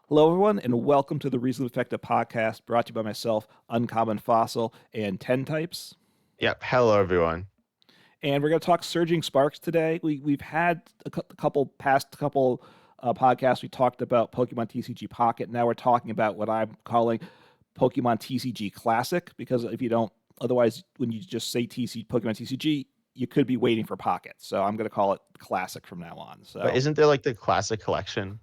Hello, everyone, and welcome to the Reasonably Effective podcast brought to you by myself, Uncommon Fossil, and 10 Types. Yep. Hello, everyone. And we're going to talk Surging Sparks today. We've had a couple podcasts. We talked about Pokemon TCG Pocket. Now we're talking about what I'm calling Pokemon TCG Classic, because if you don't, otherwise, when you just say Pokemon TCG, you could be waiting for Pocket. So I'm going to call it Classic from now on. So, But isn't there like the classic collection?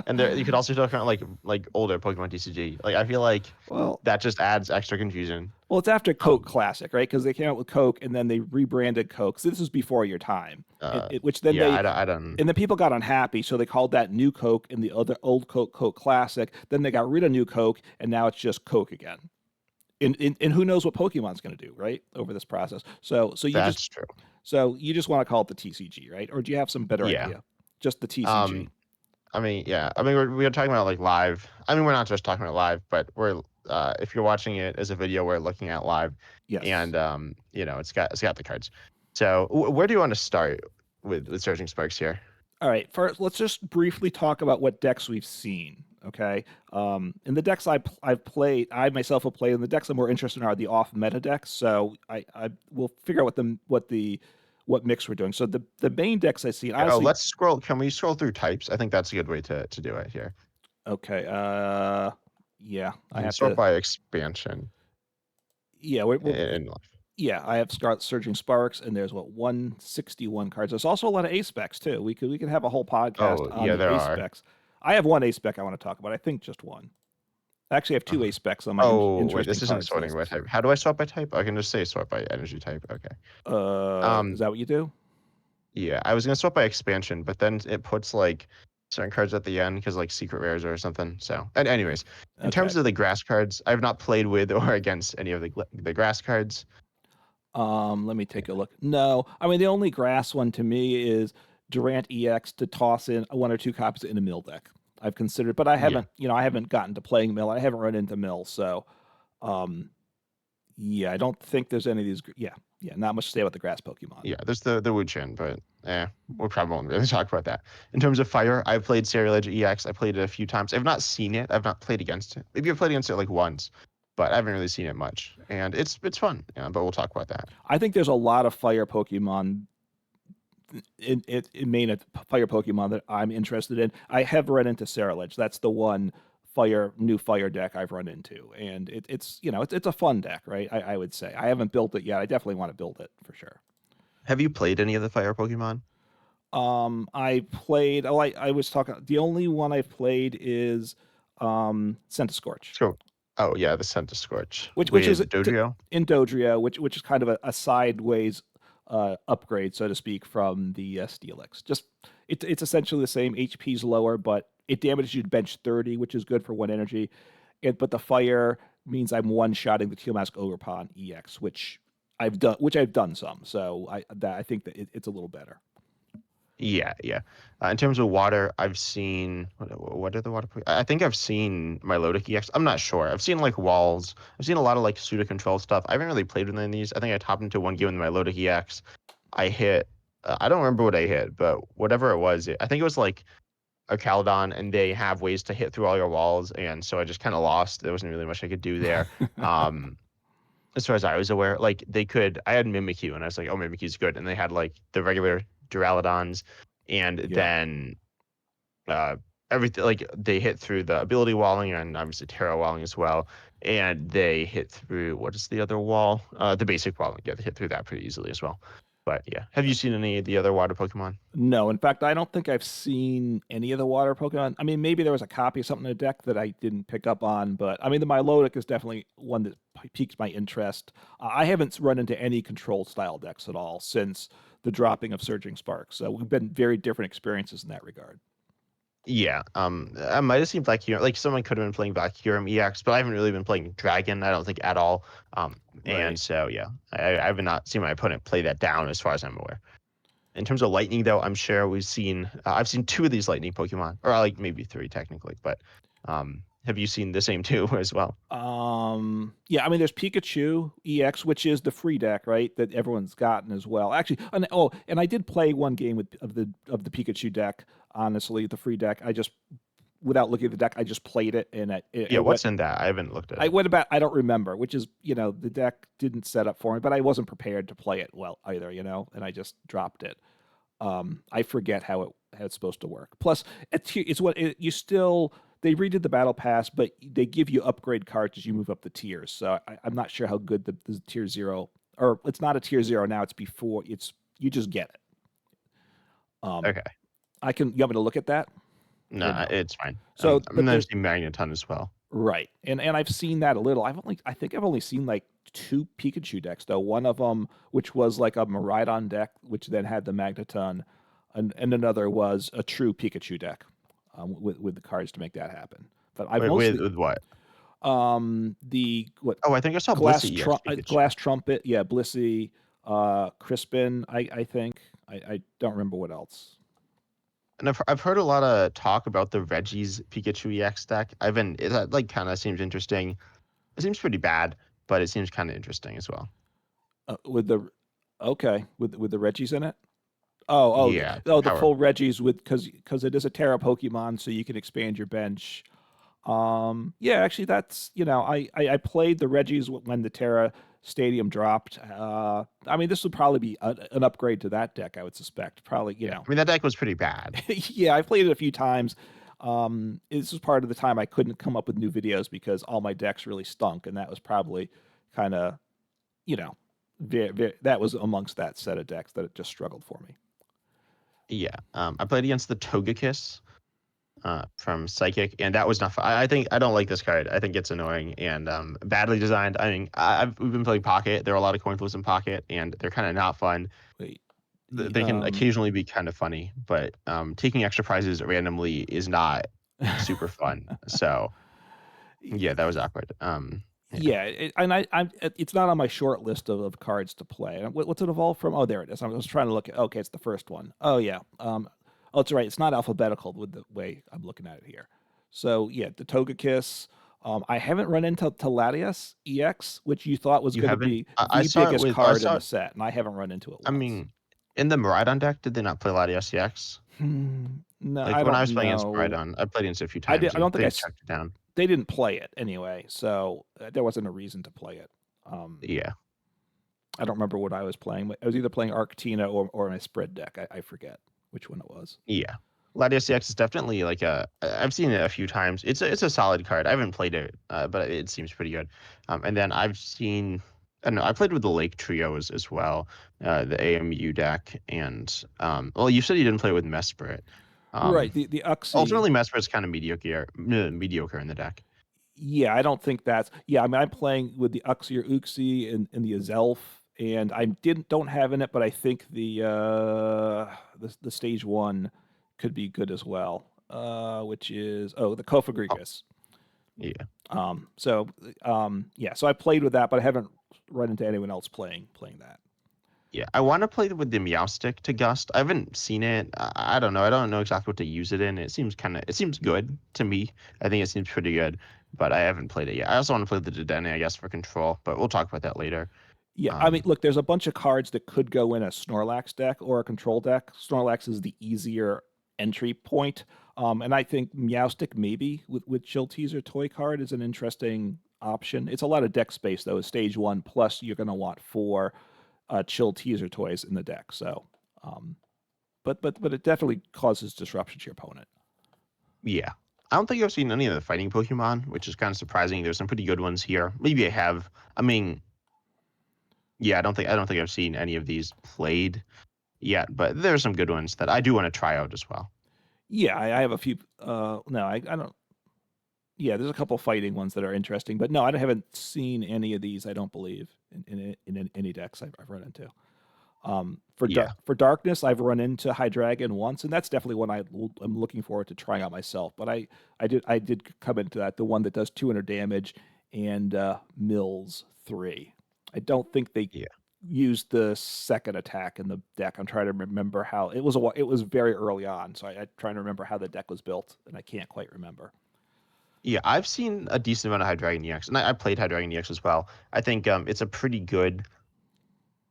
And there, you could also talk about like older Pokemon TCG. Like I feel like well, that just adds extra confusion. Well, it's after Coke Classic, right? Because they came out with Coke and then they rebranded Coke. So this was before your time, which then Yeah, I don't. and then people got unhappy, so they called that New Coke and the other old Coke Classic. Then they got rid of New Coke, and now it's just Coke again. And who knows what Pokemon's going to do, right? Over this process. So That's true. So you just want to call it the TCG, right? Or do you have some better Yeah. idea? Just the TCG. Yeah. I mean, we're talking about like live. I mean, we're not just talking about live, but we're if you're watching it as a video, we're looking at live. Yes. And it's got the cards. So where do you want to start with Surging Sparks here? All right, first, let's just briefly talk about what decks we've seen. Okay, in the decks I've played, I myself have played. And the decks I'm more interested in are the off meta decks. So I will figure out what mix we're doing. So the main decks I've seen. Honestly, let's scroll. Can we scroll through types? I think that's a good way to do it here. Okay. Yeah, I have sort by expansion. Yeah, in life. Yeah, I have Surging Sparks, and there's 161 cards. There's also a lot of ace specs too. We could have a whole podcast on the ace specs. I have one ace spec I want to talk about. I think just one. Actually, I have two ace specs on my. Wait, this isn't sorting by type. How do I sort by type? I can just say sort by energy type. Okay. Is that what you do? Yeah, I was gonna sort by expansion, but then it puts like certain cards at the end because like secret rares or something. So, and anyways, in terms of the grass cards, I've not played with or against any of the grass cards. Let me take a look. No, I mean the only grass one to me is Durant EX to toss in one or two copies in a mill deck. I've considered, but I haven't. I haven't gotten to playing mill. I haven't run into mill, so yeah, I don't think there's any of these. Yeah, not much to say about the grass Pokemon. Yeah, there's the Wuchen, but we probably won't really talk about that. In terms of fire, I've played Ceruledge EX. I played it a few times. I've not seen it. I've not played against it. Maybe I've played against it like once, but I haven't really seen it much. And it's fun. Yeah, but we'll talk about that. I think there's a lot of fire Pokemon in main fire Pokemon that I'm interested in. I have run into Ceruledge. That's the one new fire deck I've run into, and it's a fun deck, right? I would say I haven't built it yet. I definitely want to build it for sure. Have you played any of the fire Pokemon? I played. I was talking. The only one I've played is Scorch. So, the Scorch, which is Dodrio? In Dodrio, which is kind of a sideways upgrade, so to speak, from the Steelix. Just it's essentially the same. HP's lower, but it damages you to bench 30, which is good for one energy. But the fire means I'm one-shotting the Teal Mask Ogerpon EX, which I've done some. So I think that it's a little better. Yeah. In terms of water, I've seen what are the water? I think I've seen Milotic EX. I'm not sure. I've seen like walls. I've seen a lot of like pseudo control stuff. I haven't really played with any of these. I think I topped into one game with Milotic EX. I hit. I don't remember what I hit, but whatever it was, I think it was like Archaludon, and they have ways to hit through all your walls, and so I just kind of lost. There wasn't really much I could do there. As far as I was aware, like I had Mimikyu, and I was like, oh, Mimikyu's good, and they had like the regular Duraludons, and then everything, like they hit through the ability walling and obviously Terra walling as well, and they hit through, what is the other wall? The basic walling. Yeah, they hit through that pretty easily as well. But yeah, have you seen any of the other water Pokemon? No, in fact, I don't think I've seen any of the water Pokemon. I mean, maybe there was a copy of something in the deck that I didn't pick up on, but I mean, the Milotic is definitely one that piques my interest. I haven't run into any control style decks at all since the dropping of Surging Sparks, so we've been very different experiences in that regard. Yeah, I might have seen Black Hero. Like someone could have been playing Black Hero EX, but I haven't really been playing Dragon. I don't think at all. And so yeah, I have not seen my opponent play that down as far as I'm aware. In terms of Lightning, though, I'm sure I've seen two of these Lightning Pokemon, or like maybe three technically. But have you seen the same two as well? Yeah, I mean, there's Pikachu EX, which is the free deck, right? That everyone's gotten as well. Actually, and I did play one game of the Pikachu deck. Honestly, the free deck. I just without looking at the deck, I just played it, and Yeah, what's in that? I haven't looked at I it. went about. I don't remember, which is, the deck didn't set up for me, but I wasn't prepared to play it well either, and I just dropped it. I forget how it's supposed to work. Plus, it's what you still they redid the battle pass, but they give you upgrade cards as you move up the tiers. So I'm not sure how good the tier 0, or it's not a tier 0 now. It's before you just get it. Um, Okay. you want me to look at that or No, no? it's fine. So, I'm but gonna there's see Magneton as well. right, and I've seen that a little. I think I've only seen like 2 Pikachu decks though. One of them, which was like a Miraidon deck, which then had the Magneton, and another was a true Pikachu deck, with the cards to make that happen. But I've mostly With what? the what Oh, I think I saw Blissey EX Pikachu. Glass Trumpet, yeah, Blissey, Crispin. I think I don't remember what else. And I've heard a lot of talk about the Reggie's Pikachu EX deck. That like kind of seems interesting. It seems pretty bad, but it seems kind of interesting as well. With the Okay, with the Reggies in it. Yeah, The power. full Reggies with because it is a Terra Pokemon, so you can expand your bench. Yeah, actually, that's I played the Reggies when the Terra Stadium dropped. I mean, this would probably be an upgrade to that deck, I would suspect. Probably, Yeah, I mean that deck was pretty bad. yeah, I played it a few times. This was part of the time I couldn't come up with new videos because all my decks really stunk, and that was probably kind of, you know, that was amongst that set of decks that it just struggled for me. Yeah, I played against the Togekiss from Psychic, and that was not fun. I think I don't like this card. I think it's annoying and badly designed. I mean, we've been playing Pocket. There are a lot of coin flips in Pocket, and they're kind of not fun. Wait, They can occasionally be kind of funny, but taking extra prizes randomly is not super fun. So yeah, that was awkward. Yeah, yeah, it's not on my short list of cards to play. What's it evolved from? Oh, there it is. I was trying to look at. Okay, it's the first one. Oh yeah. Oh, it's right. It's not alphabetical with the way I'm looking at it here. So yeah, the Togekiss. I haven't run into Latias EX, which you thought was you going to haven't. be I the saw it biggest with. I card in saw. the set, and I haven't run into it I once. mean, in the Miraidon deck, did they not play a lot of SCX? No, Like I when I don't was playing against know. Miraidon, I played against it a few I did. times, I and don't think they checked it down. they didn't play it anyway, so there wasn't a reason to play it. Yeah. I don't remember what I was playing. I was either playing Arctina or my spread deck. I forget which one it was. Yeah. Latias CX is definitely like I've seen it a few times. It's a solid card. I haven't played it, but it seems pretty good. And then I've seen, I don't know, I played with the Lake Trios as well, the AMU deck, and well, you said you didn't play with Mesprit. Right. Um, The Uxie. Ultimately, Mesprit's kind of mediocre in the deck. Yeah, I don't think that's. Yeah, I mean, I'm playing with the Uxie or Uxie and the Azelf, and I don't have in it, but I think the stage 1 could be good as well. Which is the Oh, Kofagrigus. yeah. So yeah, so I played with that, but I haven't run into anyone else playing that. Yeah, I want to play with the Meowstic to Gust. I haven't seen it. I don't know. I don't know exactly what to use it in. It seems good to me. I think it seems pretty good, but I haven't played it yet. I also want to play the Dedenne, I guess, for control, but we'll talk about that later. Yeah, I mean, Um, look, there's a bunch of cards that could go in a Snorlax deck or a control deck. Snorlax is the easier entry point, and I think Meowstic maybe with Chill Teaser toy card is an interesting option. It's a lot of deck space though. It's stage 1 plus you're going to want 4 Chill Teaser toys in the deck. So, um, but it definitely causes disruption to your opponent. yeah. I don't think I've seen any of the fighting Pokemon, which is kind of surprising. There's some pretty good ones here. Maybe I have. I mean, yeah, I don't think I've seen any of these played yet, but there's some good ones that I do want to try out as well. Yeah, I have a few. No, I don't. Yeah, there's a couple fighting ones that are interesting, but no, I haven't seen any of these. I don't believe in any decks I've run into. Yeah. For darkness, I've run into Hydreigon once, and that's definitely one I'm looking forward to trying out myself. But I did come into that, the one that does 200 damage and mills 3. I don't think they Yeah. used the second attack in the deck. I'm trying to remember how it was very early on, so I'm trying to remember how the deck was built, and I can't quite remember. Yeah, I've seen a decent amount of Hydreigon EX, and I played Hydreigon EX as well. I think it's a pretty good.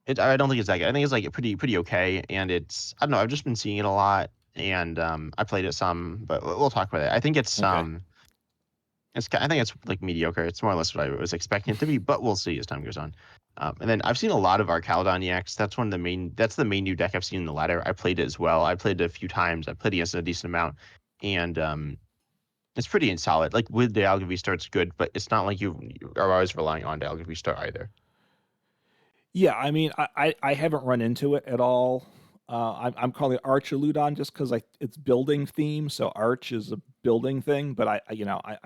I don't think it's that good. I think it's like pretty okay, and it's I don't know. I've just been seeing it a lot, and I played it some, but we'll talk about it. I think it's Okay. I think it's like mediocre. It's more or less what I was expecting it to be, but we'll see as time goes on. And then I've seen a lot of Archaludon EX. That's one of the main. That's the main new deck I've seen in the ladder. I played it as well. I played it a few times. I played against it a decent amount, and it's pretty solid. Like with Dialga V-Star, it's good, but it's not like you are always relying on Dialga V-Star either. Yeah, I mean, I haven't run into it at all. I'm calling it Archaludon just because it's building theme, so Arch is a building thing. But I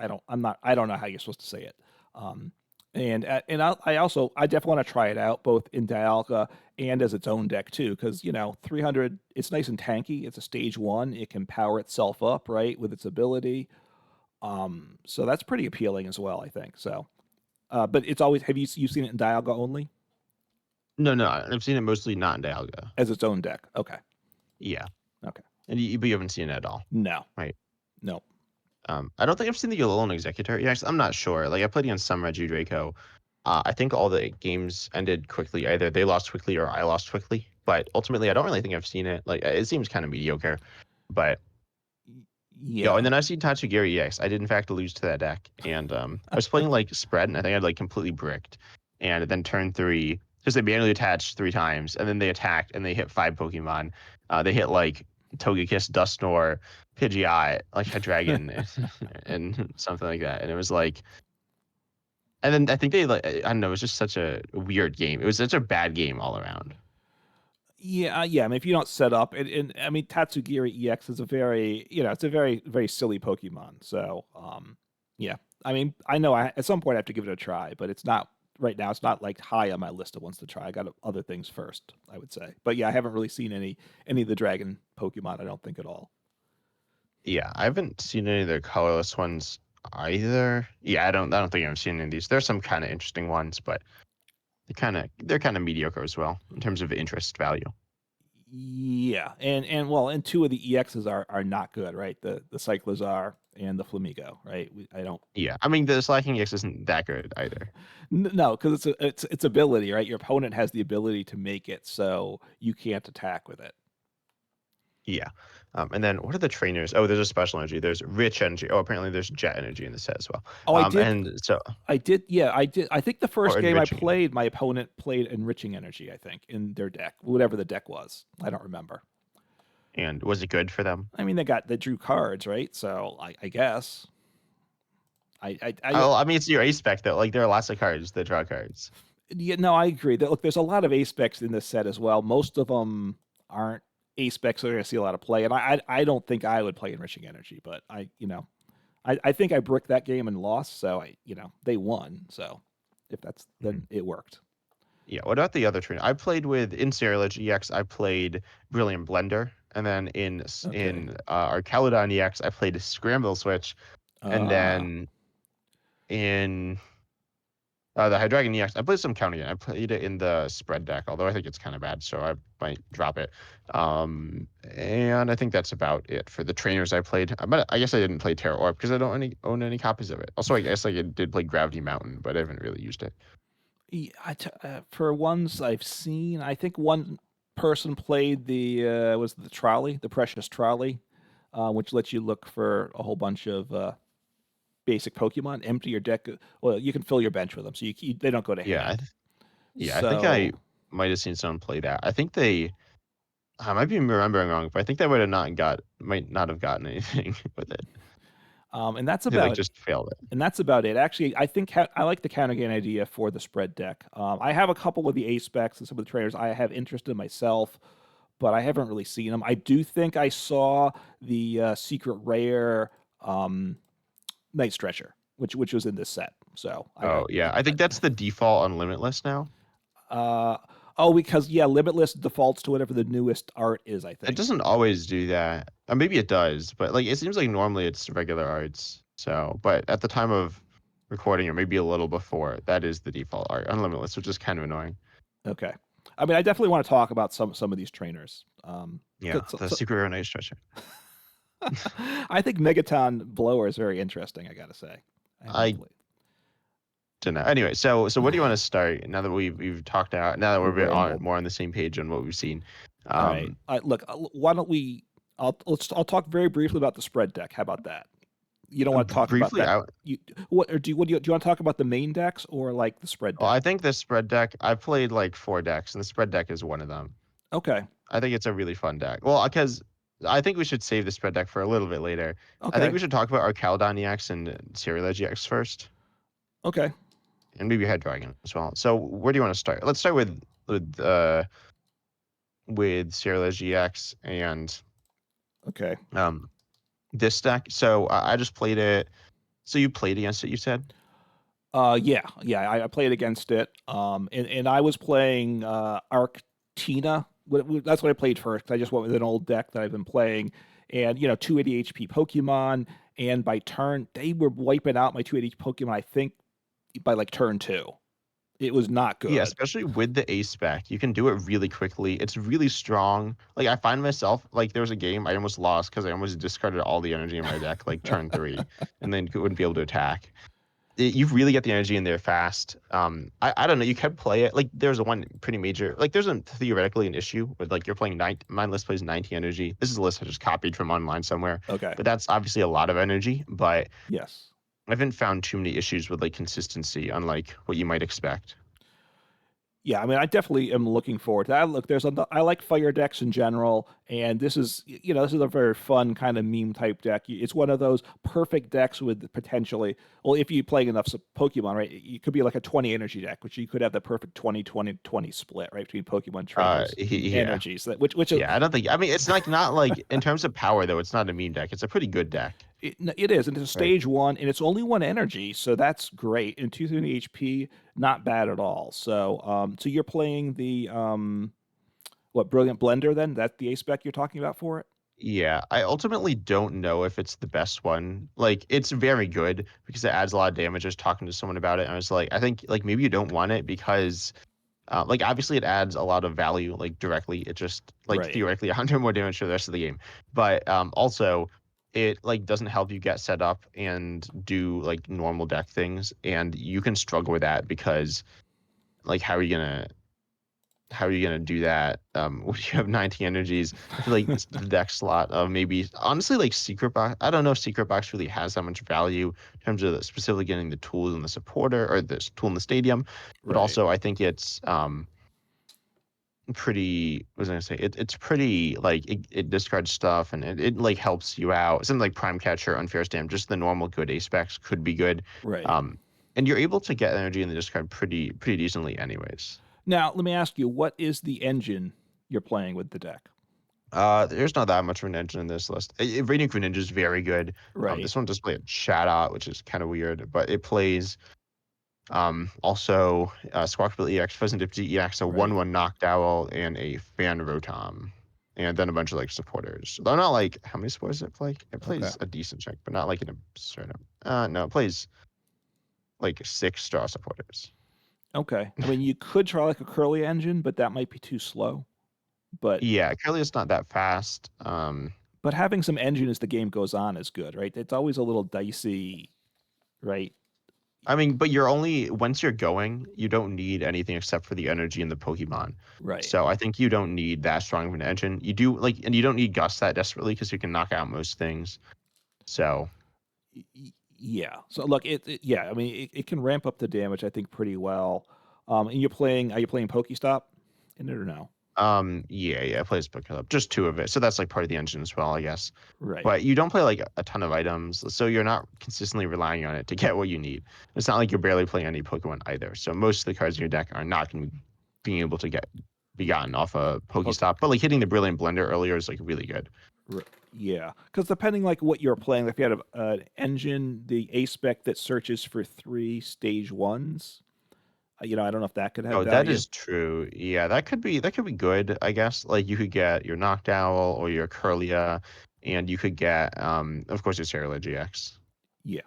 don't I'm not I don't know how you're supposed to say it. Um, I definitely want to try it out both in Dialga and as its own deck too, because 300 it's nice and tanky. It's a stage one. It can power itself up right with its ability. So that's pretty appealing as well, I think. So, but it's always have you seen it in Dialga only No, no, I've seen it mostly not in Dialga. as its own deck? Okay. Yeah, Okay. but you haven't seen it at all, No. right? No. I don't think I've seen the Alolan Executor. Yeah, I'm not sure. Like I played against some Reggie Draco. I think all the games ended quickly. Either they lost quickly or I lost quickly. But ultimately, I don't really think I've seen it. Like it seems kind of mediocre. But and Yeah. then I've seen Tatsugiri EX. I did in fact lose to that deck, and I was playing like spread, and I think I'd like completely bricked. And then turn three, because they manually attached 3 times, and then they attacked and they hit 5 Pokemon. They hit like Togekiss, Dusknoir, Pidgeot, like Hydreigon, and something like that. And it was like, and then I think they like, I don't know, it was just such a weird game. It was such a bad game all around. Yeah, yeah. I mean, if you don't set up, and I mean, Tatsugiri EX is a very, it's a very, very silly Pokemon. So, yeah. I mean, I know at some point I have to give it a try, but it's not right now. It's not like high on my list of ones to try. I got other things first, I would say. But yeah, I haven't really seen any of the Dragon Pokemon. I don't think at all. Yeah, I haven't seen any of their colorless ones either. Yeah, I don't think I've seen any of these. There's some kind of interesting ones, but they're kind of mediocre as well in terms of interest value. Yeah, and well, and two of the EXs are not good, right? The Cyclizar and the Flamigo, right? I don't. Yeah, I mean the Slacking X isn't that good either. No, because it's ability, right? Your opponent has the ability to make it, so you can't attack with it. Yeah, and then what are the trainers? Oh, there's a special energy. There's rich energy. Oh, apparently there's jet energy in the set as well. Oh, And so yeah, I did. I think the or first game I enriching. played, my opponent played enriching energy. I think in their deck, whatever the deck was, I don't remember. And was it good for them? I mean, they drew cards, right? So I guess I Oh, I mean it's your ace spec though. Like there are lots of cards that draw cards. yeah, no, I agree. That look, there's a lot of ace specs in this set as well. Most of them aren't ace specs that are going to see a lot of play, and I don't think I would play enriching energy, but I think I bricked that game and lost, so they won. So if that's Mhm. then it worked. Yeah. What about the other trainer? I played with in Ceruledge EX. I played Brilliant Blender, and then Okay. in Archaludon EX, I played Scramble Switch, and Ah, then in the Hydreigon EX, I played some counting. I played it in the spread deck, although I think it's kind of bad, so I might drop it. And I think that's about it for the trainers I played. But I guess I didn't play Terra Orb because I don't own any copies of it. Also, I guess I did play Gravity Mountain, but I haven't really used it. yeah, for ones I've seen, I think one person played was the trolley, the precious trolley, which lets you look for a whole bunch of basic Pokemon. Empty your deck. Well, you can fill your bench with them, so they don't go to Yeah, hand. yeah, I think I So, might have seen someone play that. I think I might be remembering wrong, but I think they might not have gotten anything with it. and that's They like about just failed it. and that's about it. Actually, I think I like the counter gain idea for the spread deck. I have a couple of the A specs and some of the trainers I have interest in myself, but I haven't really seen them. I do think I saw the secret rare Night Stretcher, which was in this set. So I got Oh yeah, I think that's the default on Limitless now. uh oh because yeah, Limitless defaults to whatever the newest art is. I It think. doesn't always do that. Maybe it does, but like it seems like normally it's regular arts. So, but at the time of recording, or maybe a little before, that is the default art on Limitless, which is kind of annoying. Okay. I mean, I definitely want to talk about some of these trainers. Yeah, 'Cause the Secret Rare Night Stretcher. I think Megaton Blower is very interesting. I gotta say, I haven't I played. don't know. Anyway, so what do you want to start now that we've talked out? Now that We we're a bit rambled. more on the same page on what we've seen. All right. Um, Look, why don't we? I'll talk very briefly about the spread deck. How about that? You don't want to talk about Briefly, that. You what or do you do you want to talk about the main decks or like the spread well, deck? I think the spread deck, I've played like 4 decks, and the spread deck is one of them. Okay. I think it's a really fun deck. Well, because I think we should save the spread deck for a little bit later. I think Okay. we should talk about Archaludon EX and Ceruledge EX first, Okay. and maybe Hydreigon as well. So where do you want to start? Let's start with Ceruledge EX and Okay. um this deck. So I just played it. So you played against it, you said? Yeah. I played against it. And I was playing Arctina. That's what I played first. I just went with an old deck that I've been playing, and 280 HP Pokemon. And by turn, they were wiping out my 280 Pokemon. I think by like turn two, it was not Yeah, good. especially with the ace spec, you can do it really quickly. It's really strong. Like I find myself like there was a game I almost lost because I almost discarded all the energy in my deck like turn 3, and then wouldn't be able to attack. You really get the energy in there fast. I don't know. You could play it like there's a one pretty major like there's a theoretically an issue with like you're playing my list plays 90 energy. This is a list I just copied from online somewhere, Okay. but that's obviously a lot of energy. But Yes. I haven't found too many issues with like consistency, unlike what you might expect. Yeah, I mean, I definitely am looking forward to that. Look, I like fire decks in general, and this is a very fun kind of meme type deck. It's one of those perfect decks with potentially, well, if you play enough Pokemon, right, it could be like a 20 energy deck, which you could have the perfect 20-20-20 split, right, between Pokemon trainers Yeah. energies. Which is Yeah, I don't think. I mean, it's like not like in terms of power though. It's not a meme deck. It's a pretty good deck, it is, and it's a right? stage one, and it's only one energy, so that's great. And 230 HP, not bad at all. So you're playing the what Brilliant Blender then? That's the ace spec you're talking about for it? Yeah, I ultimately don't know if it's the best one. Like, it's very good because it adds a lot of damage. I was talking to someone about it, and I was like, I think like maybe you don't want it because, like, obviously it adds a lot of value like directly. It just like Right. theoretically 100 more damage for the rest of the game, but also it like doesn't help you get set up and do like normal deck things, and you can struggle with that because like how are you gonna do that? When you have 19 energies, I feel like the deck slot of maybe honestly like Secret Box. I don't know if Secret Box really has that much value in terms of specifically getting the tools in the supporter or this tool in the stadium, but Right. also I think it's pretty. What was I gonna say? It's pretty like it discards stuff and it like helps you out. Something like Prime Catcher, Unfair Stamp, just the normal good ace specs could be good. Right. Um, and you're able to get energy in the discard pretty decently anyways. Now, let me ask you, what is the engine you're playing with the deck? There's not that much of an engine in this list. Radiant Greninja is very good. Right. This one does play a Shadow, which is kind of weird, but it plays also Squawkabill EX, Pheasant Dipsy EX, a Right. 1/1 Noctowl, and a Fan Rotom, and then a bunch of like supporters. They're not like how many supporters does it play? It Okay. plays a decent chunk, but not like an absurd. No, it plays like 6 straw supporters. Okay. I mean, you could try like a curly engine, but that might be too slow. But Yeah, Curly's not that fast. but having some engine as the game goes on is good, right? It's always a little dicey, right? I mean, but you're only once you're going, you don't need anything except for the energy and the Pokemon. Right. So I think you don't need that strong of an engine. You do like, and you don't need Gust that desperately because you can knock out most things. So, Yeah. So look, yeah, I mean, it can ramp up the damage, I think, pretty well. And are you playing Pokestop in it or no? yeah, it plays Pokemon, just 2 of it. So that's like part of the engine as well, I guess. Right. But you don't play like a ton of items, so you're not consistently relying on it to get what you need. It's not like you're barely playing any Pokemon either. So most of the cards in your deck are not going to be able to be gotten off a Poke, Pokestop. But like hitting the Brilliant Blender earlier is like really good. yeah, because depending like what you're playing, if you had an engine, the A spec that searches for 3 stage 1s, I don't know if that could have Oh, that value. is true. Yeah, that could be good, I guess. Like you could get your Noctowl or your Curlia, and you could get of course your Ceruledge GX, Yeah.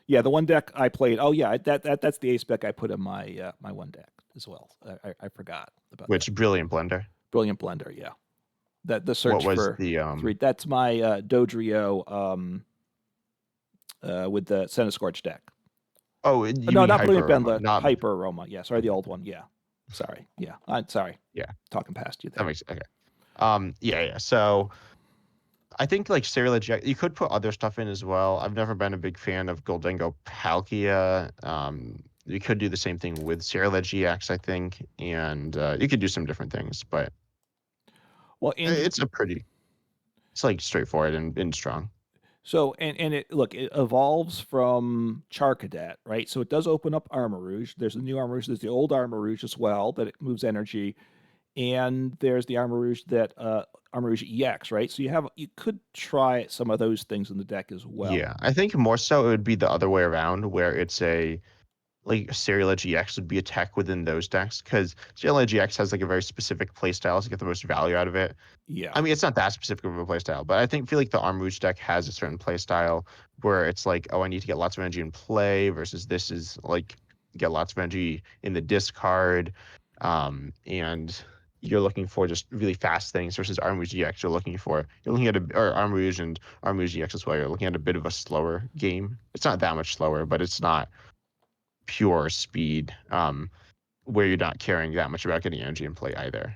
Yeah, the one deck I played. Oh yeah, that's the A spec I put in my one deck as well. I forgot about that. which Brilliant Blender. Brilliant Blender. Yeah, that the What search was for the 3. That's my Dodrio with the Centiskorch deck. oh, you No, mean not Brilliant Hyper Aroma, Blender. not Hyper Aroma. Yeah, sorry, the old one. Yeah, sorry. Yeah, I'm sorry. yeah, Talking past you that there. makes okay. Yeah. So I think like Ceruledge, you could put other stuff in as well. I've never been a big fan of Goldengo Palkia. You could do the same thing with Ceruledge EX, I think, and you could do some different things, but Well, and it's a pretty, it's like straightforward and strong. so and it look it evolves from Charcadet, right? So it does open up Armor Rouge. There's the new Armor Rouge. There's the old Armor Rouge as well that it moves energy, and there's the Armor Rouge that Armor Rouge EX, right? So you could try some of those things in the deck as well. Yeah, I think more so it would be the other way around, where it's a like Serial GX would be a tech within those decks because Serial GX has like a very specific play style to get the most value out of it. Yeah, I mean, it's not that specific of a play style, but I feel like the Arm Rouge deck has a certain play style where it's like, oh, I need to get lots of energy in play versus this is like get lots of energy in the discard. And you're looking for just really fast things versus Arm Rouge GX. You're looking at or Arm Rouge and Arm Rouge GX as well. You're looking at a bit of a slower game. It's not that much slower, but it's not pure speed. Where you're not caring that much about getting energy in play either.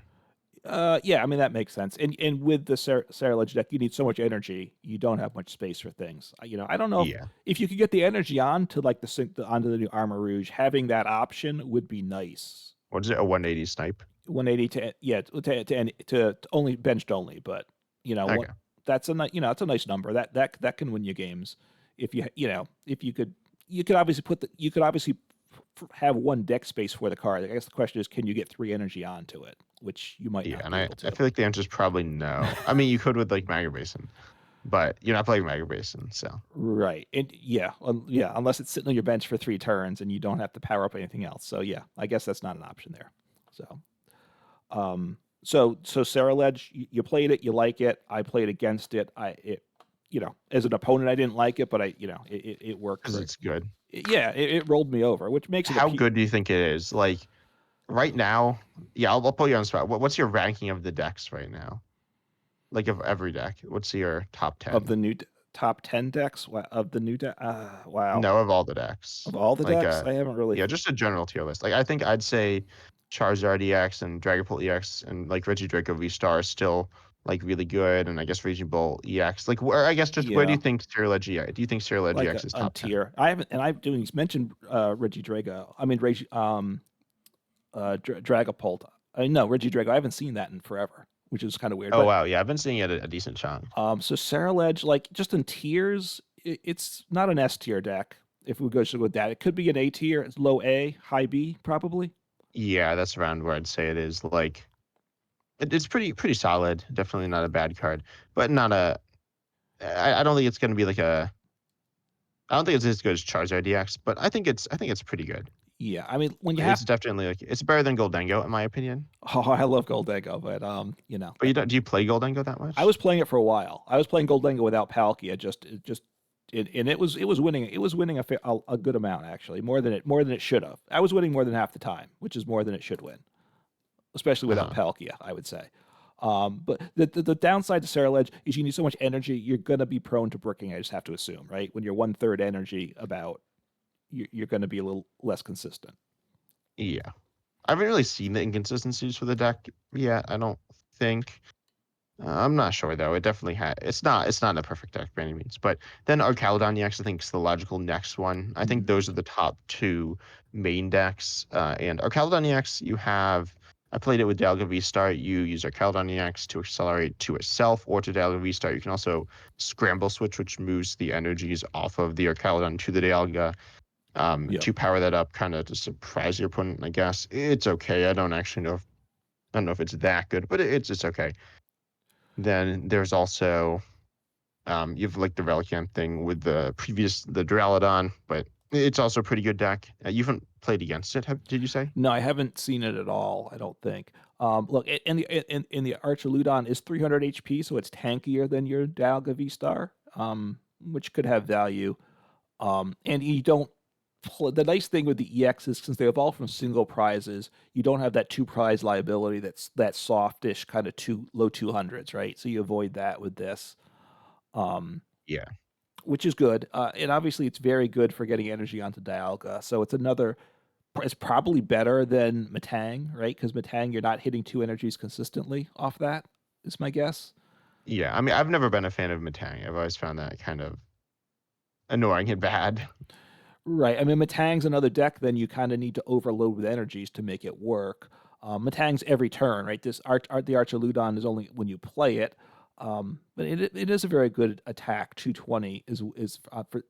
yeah. I mean that makes sense. And with the Ceruledge deck, you need so much energy, you don't have much space for things. I don't know Yeah. if you could get the energy onto like onto the new Armor Rouge. Having that option would be nice. What is it? A 180 snipe? 180 to yeah to only benched only, but what Okay. that's it's a nice number that can win you games if if you could obviously have one deck space for the card. I guess the question is, can you get 3 energy onto it, which you might Yeah, not and be I, able I to. feel like the answer is probably no. I mean, you could with like Magger Basin, but you're not playing Magger Basin, so Right. And yeah, unless it's sitting on your bench for 3 turns and you don't have to power up anything else. So yeah, I guess that's not an option there. So so Sarah Ledge, you played it, you like it. I played against it. As an opponent, I didn't like it, but it worked because for. it's good. Yeah, it rolled me over, which makes it How good do you think it is? Like right now, yeah, I'll put you on the spot. What's your ranking of the decks right now? Like of every deck, what's your top of 10? the top 10 decks of the new deck. Wow, No, of all the decks. of all the Like decks, I haven't really. yeah, just a general tier list. Like I think I'd say Charizard EX and Dragapult EX and like Regidrago V Star is still like really good, and I guess Raging Bull EX. Like where I guess just where do Yeah, you think Ceruledge EX? Do you think Ceruledge like EX is a top 10? tier. I haven't, and I've doing. He's mentioned Reggie Drago. I mean, Dragapult. No, Reggie Drago. I haven't seen that in forever, which is kind of weird. Oh But wow, yeah, I've been seeing it a decent chunk. so Sarah Ledge, like just in tiers, it's not an S tier deck. If we go with that, it could be an A tier. It's low A, high B, probably. Yeah, that's around where I'd say it is. Like it's pretty solid. Definitely not a bad card, but not a. I don't think it's gonna be like a. I don't think it's as good as Charizard DX, but I think it's pretty good. Yeah, I mean, when you have It's definitely like it's better than Goldengo in my opinion. oh, I love Goldego, but But do you play Goldengo that I much? was playing it for a while. I was playing Goldengo without Palkia, and it was winning. It was winning a good amount actually, more than it should have. I was winning more than half the time, which is more than it should win, especially without Uh-huh. Palkia, I would say. But the downside to Ceruledge is you need so much energy, you're gonna be prone to bricking. I just have to assume, right? When you're 1/3 energy, you're gonna be a little less consistent. Yeah. I haven't really seen the inconsistencies for the deck yet. I don't think. I'm not sure though. It definitely had. It's not a perfect deck by any means. But then Archaludon EX, I think, is the logical next one. I think those are the top two main decks. And Archaludon EX, you have. I played it with Dialga V Star. You use Archaludon EX to accelerate to itself or to Dialga V Star. You can also scramble switch, which moves the energies off of the Archaludon to the Dialga Yep. to power that up, kind of to surprise your opponent. I guess it's okay. I don't know if it's that good, but it's okay. Then there's also you have like the Relicanth thing with the Duraludon, but it's also a pretty good deck. You haven't played against it, did you say? No, I haven't seen it at all. I don't think. Look, in the Archaludon is 300 HP, so it's tankier than your Dialga V Star, which could have value. And you don't. The nice thing with the EX is since they evolve from single prizes, you don't have that two prize liability. That's that softish kind of low 200s, right? So you avoid that with this. Um, Yeah, which is good. And obviously, it's very good for getting energy onto Dialga. So it's probably better than Matang, right? Because Matang, you're not hitting 2 energies consistently off that, is my guess. Yeah, I mean, I've never been a fan of Matang. I've always found that kind of annoying and bad. Right. I mean, Matang's another deck. Then you kind of need to overload with energies to make it work. Matang's every turn, right? The Archaludon is only when you play it. But it is a very good attack. 220 is for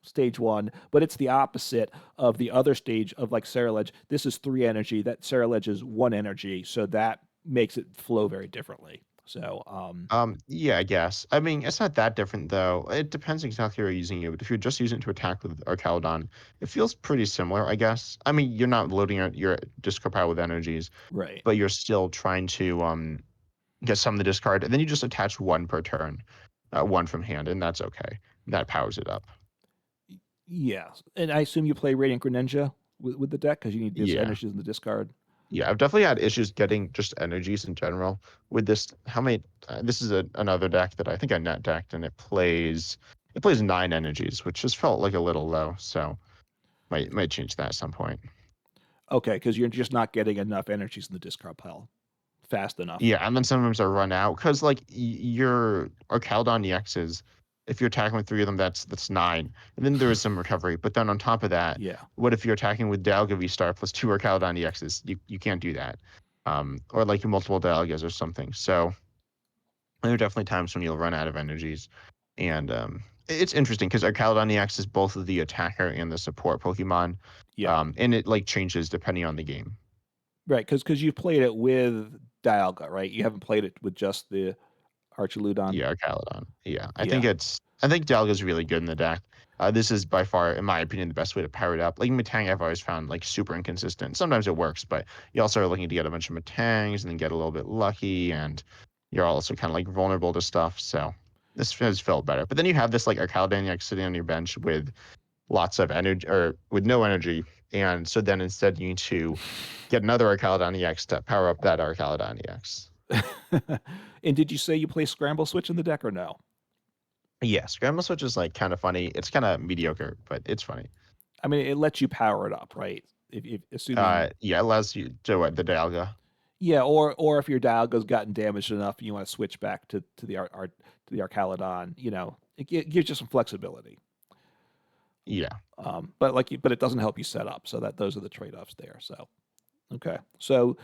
stage one, but it's the opposite of the other stage of like Ceruledge. This is 3 energy. That Ceruledge is 1 energy, so that makes it flow very differently. So Yeah, I guess. I mean, it's not that different though. It depends exactly how you're using it. But if you're just using it to attack with Archaludon, it feels pretty similar, I guess. I mean, you're not loading your discard pile with energies, right. but you're still trying to get some of the discard, and then you just attach one per turn, one from hand, and that's okay. That powers it up. Yeah, and I assume you play Radiant Greninja with the deck because you need this Yeah. energies in the discard. Yeah, I've definitely had issues getting just energies in general with this. How many? This is another deck that I think I net decked, and it plays 9 energies, which just felt like a little low. So might change that at some point. Okay, because you're just not getting enough energies in the discard pile fast enough. Yeah, and then sometimes I run out because like your Archaludon EXs, if you're attacking with 3 of them, that's 9, and then there is some recovery. But then on top of that, Yeah. what if you're attacking with Dialga V Star plus 2 Archaludon EXs? You can't do that, or like multiple Dialgas or something. So there are definitely times when you'll run out of energies, and it's interesting because Archaludon EX is both the attacker and the support Pokemon, Yeah. and it like changes depending on the game. Right, because you've played it with Dialga, right? You haven't played it with just the Archaludon. Yeah, Archaludon. Yeah, Yeah. I think Dialga's really good in the deck. This is by far, in my opinion, the best way to power it up. Like Metang, I've always found like super inconsistent. Sometimes it works, but you also are looking to get a bunch of Metangs and then get a little bit lucky, and you're also kind of like vulnerable to stuff. So this has felt better. But then you have this like Archaludon like sitting on your bench with lots of energy or with no energy, and so then instead you need to get another Archaludon EX to power up that Archaludon EX. And did you say you play Scramble Switch in the deck or no? Yeah, Scramble Switch is like kind of funny. It's kind of mediocre, but it's funny. I mean, it lets you power it up, right? If assuming Yeah, it allows you to what the Dialga. yeah, or if your Dialga's gotten damaged enough, you want to switch back to the to the Archaludon. It gives you some flexibility. Yeah, But it doesn't help you set up. So those are the trade offs there. So okay, so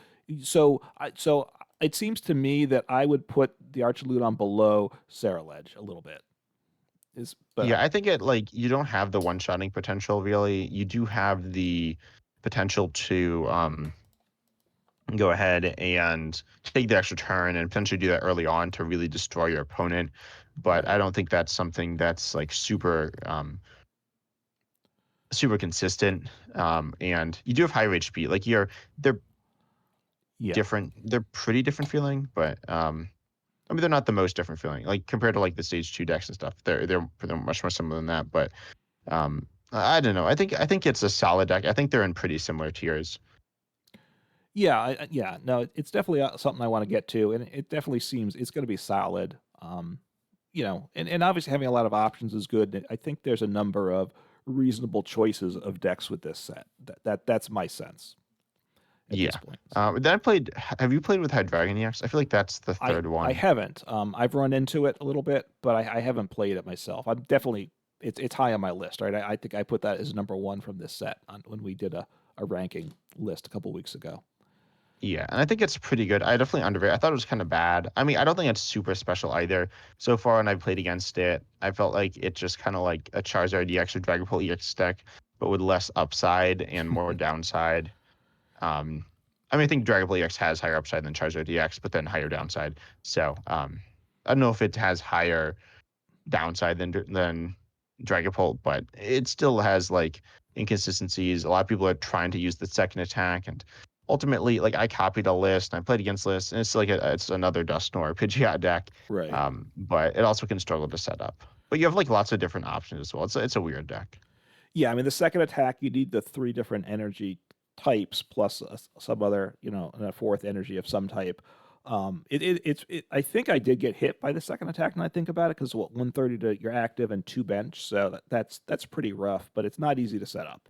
it seems to me that I would put the Archaludon below Ceruledge a little bit. Is but yeah. I think it like you don't have the one-shotting potential really. You do have the potential to go ahead and take the extra turn and potentially do that early on to really destroy your opponent. But right, I don't think that's something that's like super consistent. And you do have higher HP. Like they're yeah, different. They're pretty different feeling, but I mean they're not the most different feeling. Like compared to like the stage 2 decks and stuff. They're much more similar than that. But I don't know. I think it's a solid deck. I think they're in pretty similar tiers. yeah, yeah. No, it's definitely something I want to get to, and it definitely seems it's going to be solid. And obviously having a lot of options is good. I think there's a number of reasonable choices of decks with this set. That's my sense at this Yeah. point. So. Then I played. Have you played with Hydreigon EX? I feel like that's the I third I one. haven't. I've run into it a little bit, but I haven't played it myself. I'm definitely it's high on my list, right? I think I put that as number one from this set when we did a ranking list a couple weeks ago. Yeah, and I think it's pretty good. I definitely underrated. I thought it was kind of bad. I mean, I don't think it's super special either. So far, when I played against it, I felt like it just kind of like a Charizard EX or Dragapult EX deck, but with less upside and more downside. Um, I mean, I think Dragon Ball EX has higher upside than Charizard EX, but then higher downside. So I don't know if it has higher downside than Dragapult, but it still has like inconsistencies. A lot of people are trying to use the second attack, and ultimately, like I copied a list and I played against lists, and it's like it's another Dusknoir Pidgeot deck, Right. but it also can struggle to set up. But you have like lots of different options as well. It's a weird deck. Yeah, I mean the second attack you need the three different energy types plus some other, and a fourth energy of some type. I think I did get hit by the second attack. When I think about it, because 130 to your active and 2 bench, so that's pretty rough. But it's not easy to set up.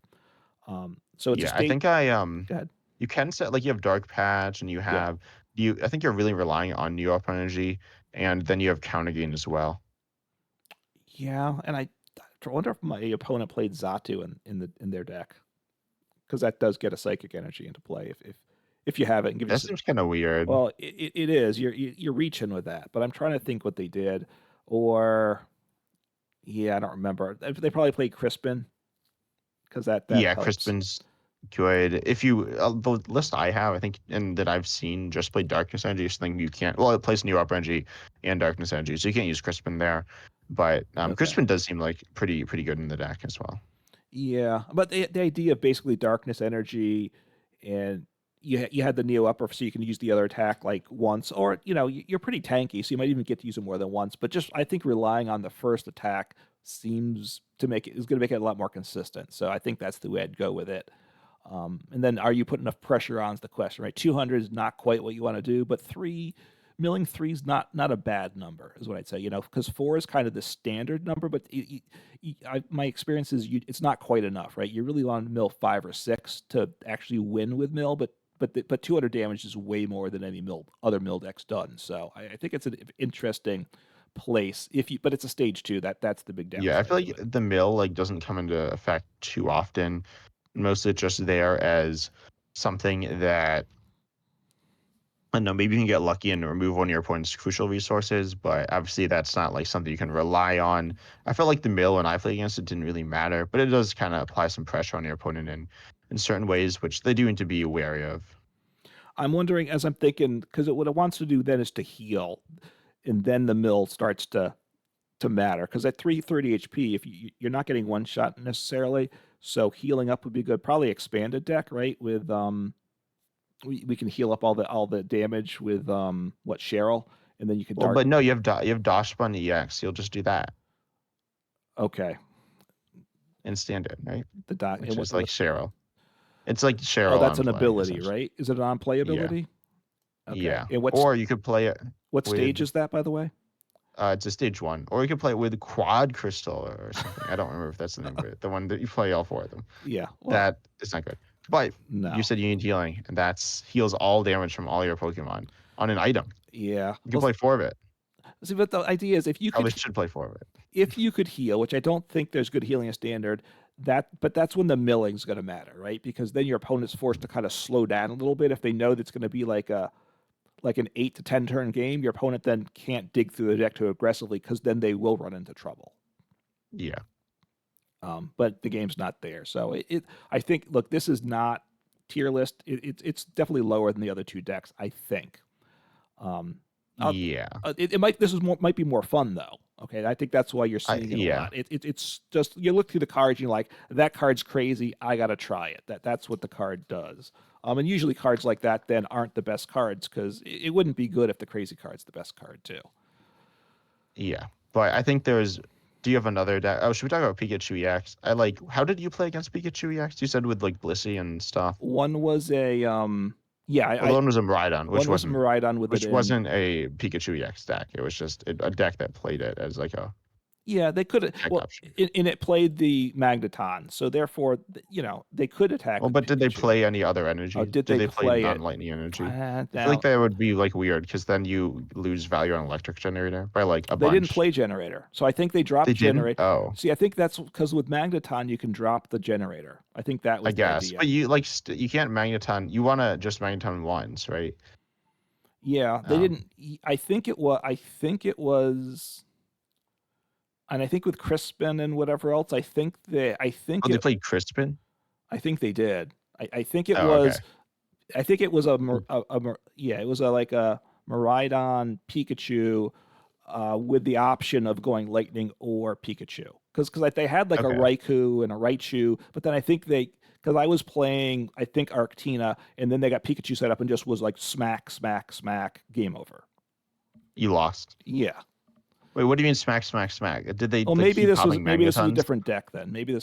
So it's a Yeah, I state. think Go ahead. you can set like you have Dark Patch and you Yeah. have I think you're really relying on New York energy and then you have counter gain as well. Yeah, and I wonder if my opponent played Zatu in their deck, because that does get a psychic energy into play if you have it and give you. That seems kind of weird. Well, it is. You're reaching with that, but I'm trying to think what they did, or yeah, I don't remember. They probably played Crispin, because that Yeah, helps. Crispin's good. If you the list I have, I think, and that I've seen just play Darkness Energy. So I think you can't. Well, it plays New Upper Energy and Darkness Energy, so you can't use Crispin there. But Okay. Crispin does seem like pretty good in the deck as well. Yeah, but the idea of basically darkness energy, and you had the neo upper, so you can use the other attack like once, or you're pretty tanky, so you might even get to use it more than once. But just I think relying on the first attack seems to make it is going to make it a lot more consistent. So I think that's the way I'd go with it. And then are you putting enough pressure on is the question, right? 200 is not quite what you want to do, but milling three is not a bad number, is what I'd say. Because four is kind of the standard number, but my experience is it's not quite enough, right? You really want to mill 5 or 6 to actually win with mill, but 200 damage is way more than any other mill deck's done. So I think it's an interesting place but it's a stage 2. That's the big Yeah, I downside feel to like it. the mill like doesn't come into effect too often. Most of it's just there as something that I don't know, maybe you can get lucky and remove one of your opponent's crucial resources, but obviously that's not like something you can rely on. I felt like the mill when I played against it didn't really matter, but it does kind of apply some pressure on your opponent in certain ways, which they do need to be wary of. I'm wondering, as I'm thinking, because what it wants to do then is to heal, and then the mill starts to matter. Because at 330 HP, if you're not getting one shot necessarily, so healing up would be good. Probably expanded deck, right? With we can heal up all the damage with what Cheryl, and then you can Well, dark. but no, you have Dosh Spun EX. You'll just do that Okay, in standard, right? the dot Which is and like what? Cheryl. It's like Oh, Cheryl that's on an play, ability, essentially. right? Is it an on play Yeah. ability? Okay, Yeah. and Or you could play it what stage with is that, by the way? it's a stage 1. Or you could play it with Quad Crystal or something. I don't remember if that's the name of it. The one that you play all 4 of them. Yeah, well, That is not good. But you no. said you need healing, and that's heals all damage from all your Pokemon on an item. Yeah, You can well, play 4 of it. see, but the idea is Probably should play 4 of it. if you could heal, which I don't think there's good healing in standard, but that's when the milling's going to matter, right? Because then your opponent's forced to kind of slow down a little bit if they know that's going to be like an 8 to 10 turn game. Your opponent then can't dig through the deck too aggressively, because then they will run into trouble. Yeah. But the game's not there, so I think, look, this is not tier list. It's definitely lower than the other two decks, I think. Um, Yeah. it might be more fun though. Okay, I think that's why you're seeing it a Yeah. lot. It's just you look through the cards and you're like, that card's crazy. I gotta try it. That's what the card does. And usually cards like that then aren't the best cards, because it wouldn't be good if the crazy card's the best card too. Yeah. But I think there's do you have another deck? Oh, should we talk about Pikachu EX? How did you play against Pikachu EX? You said with like Blissey and stuff. One was a yeah, Well, the one was a Miraidon, one was Miraidon with it which in. wasn't a Pikachu EX deck. It was just a deck that played it as like a Yeah, they could. tech Well, option. and it played the Magneton, so therefore, they could attack Well, with but did they Pikachu. play any other Oh, energy? did Did they they play play it? non-lightning energy? I feel like Now that would be like weird because then you lose value on electric generator by like a they didn't bunch. play generator, so I think they They dropped didn't? generator. Oh, See, I think that's because with Magneton you can drop the generator. I think that I was the guess. idea. But you like you can't magneton. You want to just magneton once, right? Yeah, they Um, didn't. I think it was. I think it was. And I think with Crispin and whatever else, I think they. I think oh, they it. played Crispin? I think they did. I think it Oh, okay. was. I think it was yeah, it was like a Miraidon Pikachu, with the option of going Lightning or Pikachu, because like they had like a Okay. Raikou and a Raichu, but then I think because I was playing, I think, Arctina, and then they got Pikachu set up and just was like smack, smack, smack, game over. You lost. Yeah. Wait, what do you mean smack, smack, smack? Did they Well, like keep popping maybe this was a magnetons? different deck then. Maybe I'm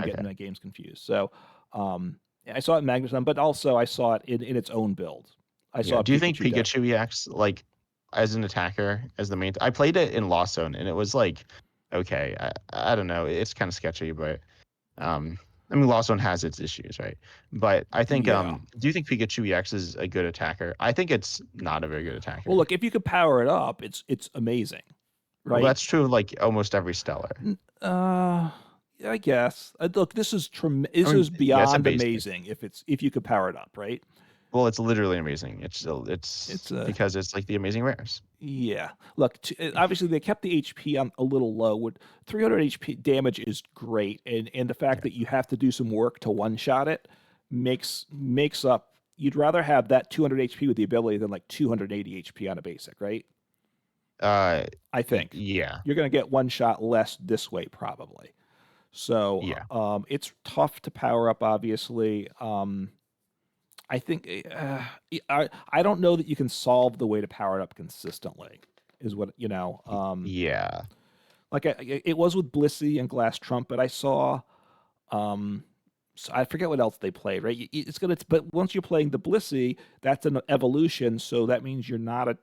Okay. getting the games confused. So, I saw it in Magneton, but also I saw it in its own build. I Yeah. saw a Do you think Pikachu deck. Pikachu EX like as an attacker as the main? I played it in Lost Zone and it was like okay. I don't know. It's kind of sketchy, but um, I mean, Lost Zone has its issues, right? But I think, Yeah. do you think Pikachu EX is a good attacker? I think it's not a very good Well, attacker. look, if you could power it up, it's amazing, Well, right? that's true of like almost every stellar. Uh, I guess. Look, I this mean, is yeah, it's a beyond basic. amazing if you could power it up, right? Well, it's literally amazing. It's It's a because it's like the amazing rares. Yeah. Look, obviously they kept the HP on a little low. With 300 HP damage is great, and the fact Yeah. that you have to do some work to one shot it makes up. You'd rather have that 200 HP with the ability than like 280 HP on a basic, right? Uh, I think yeah, you're going to get one shot less this way probably. So yeah, it's tough to power up, obviously. I think I don't know that you can solve the way to power it up consistently. Is what you know. yeah. Like it was with Blissey and Glass Trumpet. I saw. Um, so I forget what else they played. Right, it's gonna. But once you're playing the Blissey, that's an evolution. So that means you're not a.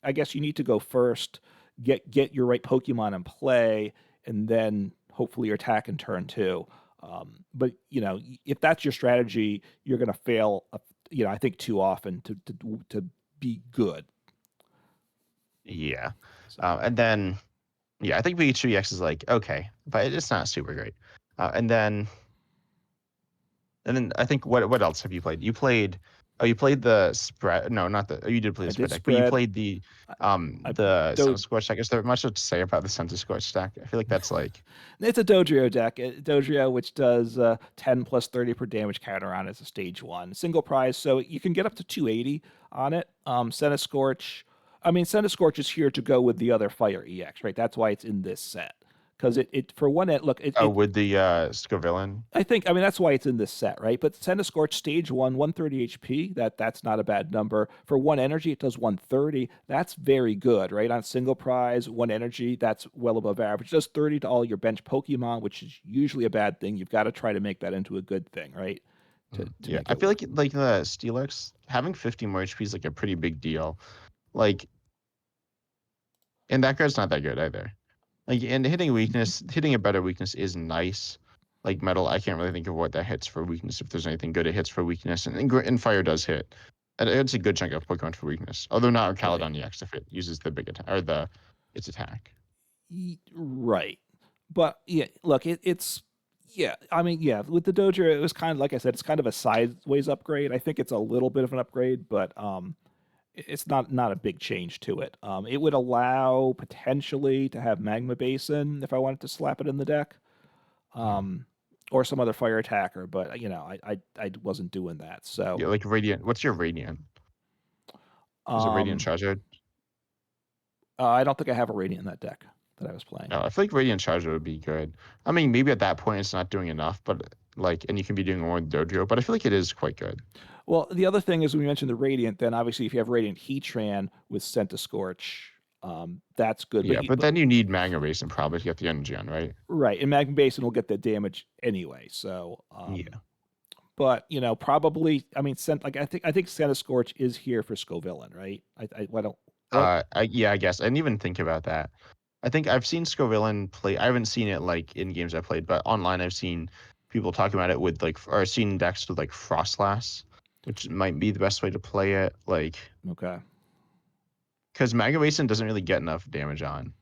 I guess you need to go first, get your right Pokemon in play, and then hopefully your attack in turn two. But if that's your strategy, you're gonna fail. I think too often to be good. Yeah. So And then, yeah, I think Pikachu EX is like, okay, but it's not super great. And then I think what else have you played? You played the spread. No, not the. Oh, you did play I the did spread deck, but you spread. played the I, um I the do, Sentinel Scorch deck. Is there much to say about the Sentinel Scorch deck? I feel like that's like, It's a Dodrio deck. Dodrio, which does 10 plus 30 per damage counter on it as a stage one. Single prize, so you can get up to 280 on it. Senna Scorch. I mean, Senna Scorch is here to go with the other Fire EX, right? That's why it's in this set. Because it for one, look, oh, with the Scovillain. I mean, that's why it's in this set, right? But Senna Scorch stage one, 130 HP. That's not a bad number. For one energy, it does 130. That's very good, right? On single prize, one energy, that's well above average. It does 30 to all your bench Pokemon, which is usually a bad thing. You've got to try to make that into a good thing, right? To Yeah, make I it feel work. like the Steelix having 50 more HP is like a pretty big deal. Like, and that card's not that good either. Like, and hitting a better weakness is nice. Like metal, I can't really think of what that hits for weakness. If there's anything good, it hits for weakness, and fire does hit. And it's a good chunk of Pokemon for weakness. Although not Right. Archaludon EX if it uses the big attack or the its attack. Right. But yeah, look, it's yeah. I mean, yeah, with the Dojo, it was kind of like I said, it's kind of a sideways upgrade. I think it's a little bit of an upgrade, but it's not a big change to it. It would allow potentially to have Magma Basin if I wanted to slap it in the deck, um, or some other fire attacker. But I wasn't doing that. So Yeah, like Radiant. What's your Radiant? Is it Radiant um, Charizard? I don't think I have a Radiant in that deck that I was playing. No, I feel like Radiant Charizard would be good. I mean, maybe at that point it's not doing enough, but like, and you can be doing more with Dojo, but I feel like it is quite good. Well, the other thing is when we mentioned the Radiant, then obviously if you have Radiant Heatran with Centiskorch, that's good. Yeah, but then you need Magma Basin probably to get the energy on, right? Right, and Magma Basin will get the damage anyway. So, Yeah. but probably I mean, I think Centiskorch is here for Scovillain, right? I don't. Well, Yeah, I guess I didn't even think about that. I think I've seen Scovillain play. I haven't seen it like in games I played, but online I've seen people talking about it with like, or seen decks with like Frostlass, which might be the best way to play it. Like, okay. because Magma Basin doesn't really get enough damage on.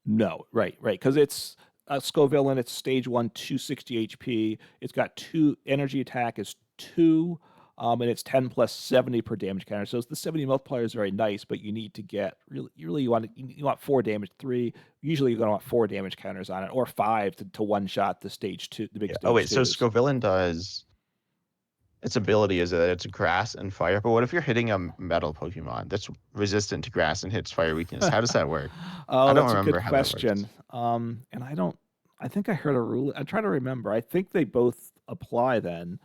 No, right, because it's Scovillain. It's stage one, 260 HP. It's got two energy attack is two, and it's 10 plus 70 per damage counter. So the 70 multiplier is very nice, but you need to get you want four damage, three. Usually you're gonna want four damage counters on it, or five to one shot the stage two, the big Yeah. Oh stage wait, so twos. Scovillain does its ability is that it's grass and fire, but what if you're hitting a metal Pokemon that's resistant to grass and hits fire weakness? How does that work? I Oh, don't that's a good remember how that works. question. And I don't. I think I heard a rule. I'm trying to remember. I think they both apply then.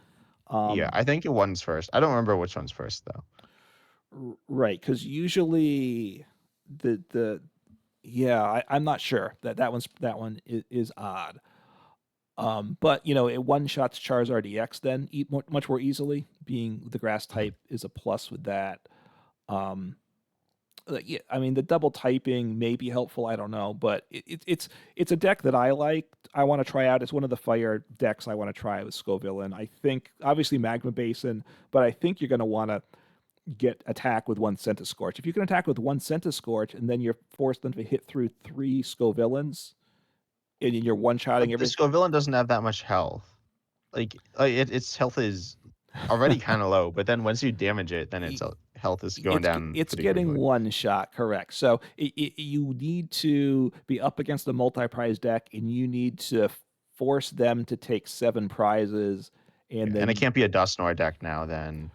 Yeah, Um, I think one's first. I don't remember which one's first though. right, because usually the yeah, I'm not sure that one is odd. But it one shots Charizard EX then much more easily. Being the grass type is a plus with that. Um, Yeah, I mean the double typing may be helpful. I don't know, but it's a deck that I like. I want to try out. It's one of the fire decks I want to try with Scovillain. I think obviously Magma Basin, but I think you're going to want to get attack with one Centiscorch. If you can attack with one Centiscorch and then you're forced them to hit through 3 Scovillains, and you're one-shotting But the everything. Scovillain doesn't have that much health. Its health is already kind of low, but then once you damage it, then its health is going down It's pretty getting quickly. one shot, correct. So you need to be up against a multi-prize deck, and you need to force them to take 7 prizes, and And it then can't be a Dusknoir deck now then,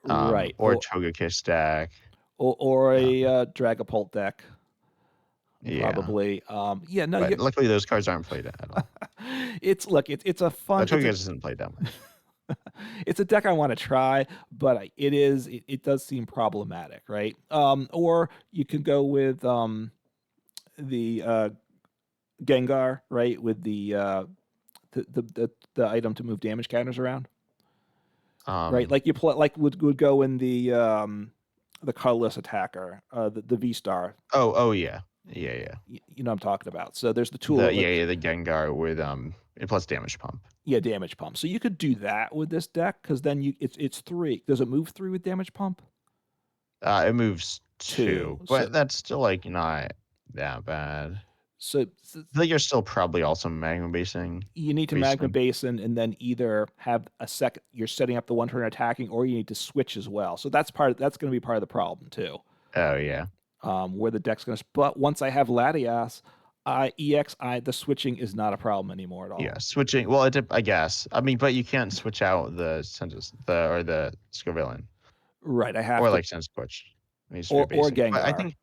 right, or a Togekiss deck. or Uh, a Dragapult deck, yeah, probably. Yeah, no, but you. luckily those cards aren't played at all. It's a fun. Togekiss isn't played that much. It's a deck I want to try, but it does seem problematic, right? Or you can go with the Gengar, right, with the item to move damage counters around, right? Um, Like you play like would go in the colorless attacker, the V Star. oh yeah, yeah. You know what I'm talking about. So there's the tool. The Gengar with and plus damage pump. Yeah, damage pump. So you could do that with this deck because then it's 3. Does it move 3 with damage pump? It moves 2. 2, but that's still like not that bad. So I think you're still probably also magma basing. you need to Magma Basin and then either have a second. You're setting up the one turn attacking, or you need to switch as well. So that's going to be part of the problem too. Oh yeah. Where the deck's going to. But once I have Latias, the switching is not a problem anymore at all. Yeah, switching. Well, I guess. I mean, but you can't switch out the Scovillain Right, I have or to, like Sensquatch. It needs to be or basic. But I Gengar think,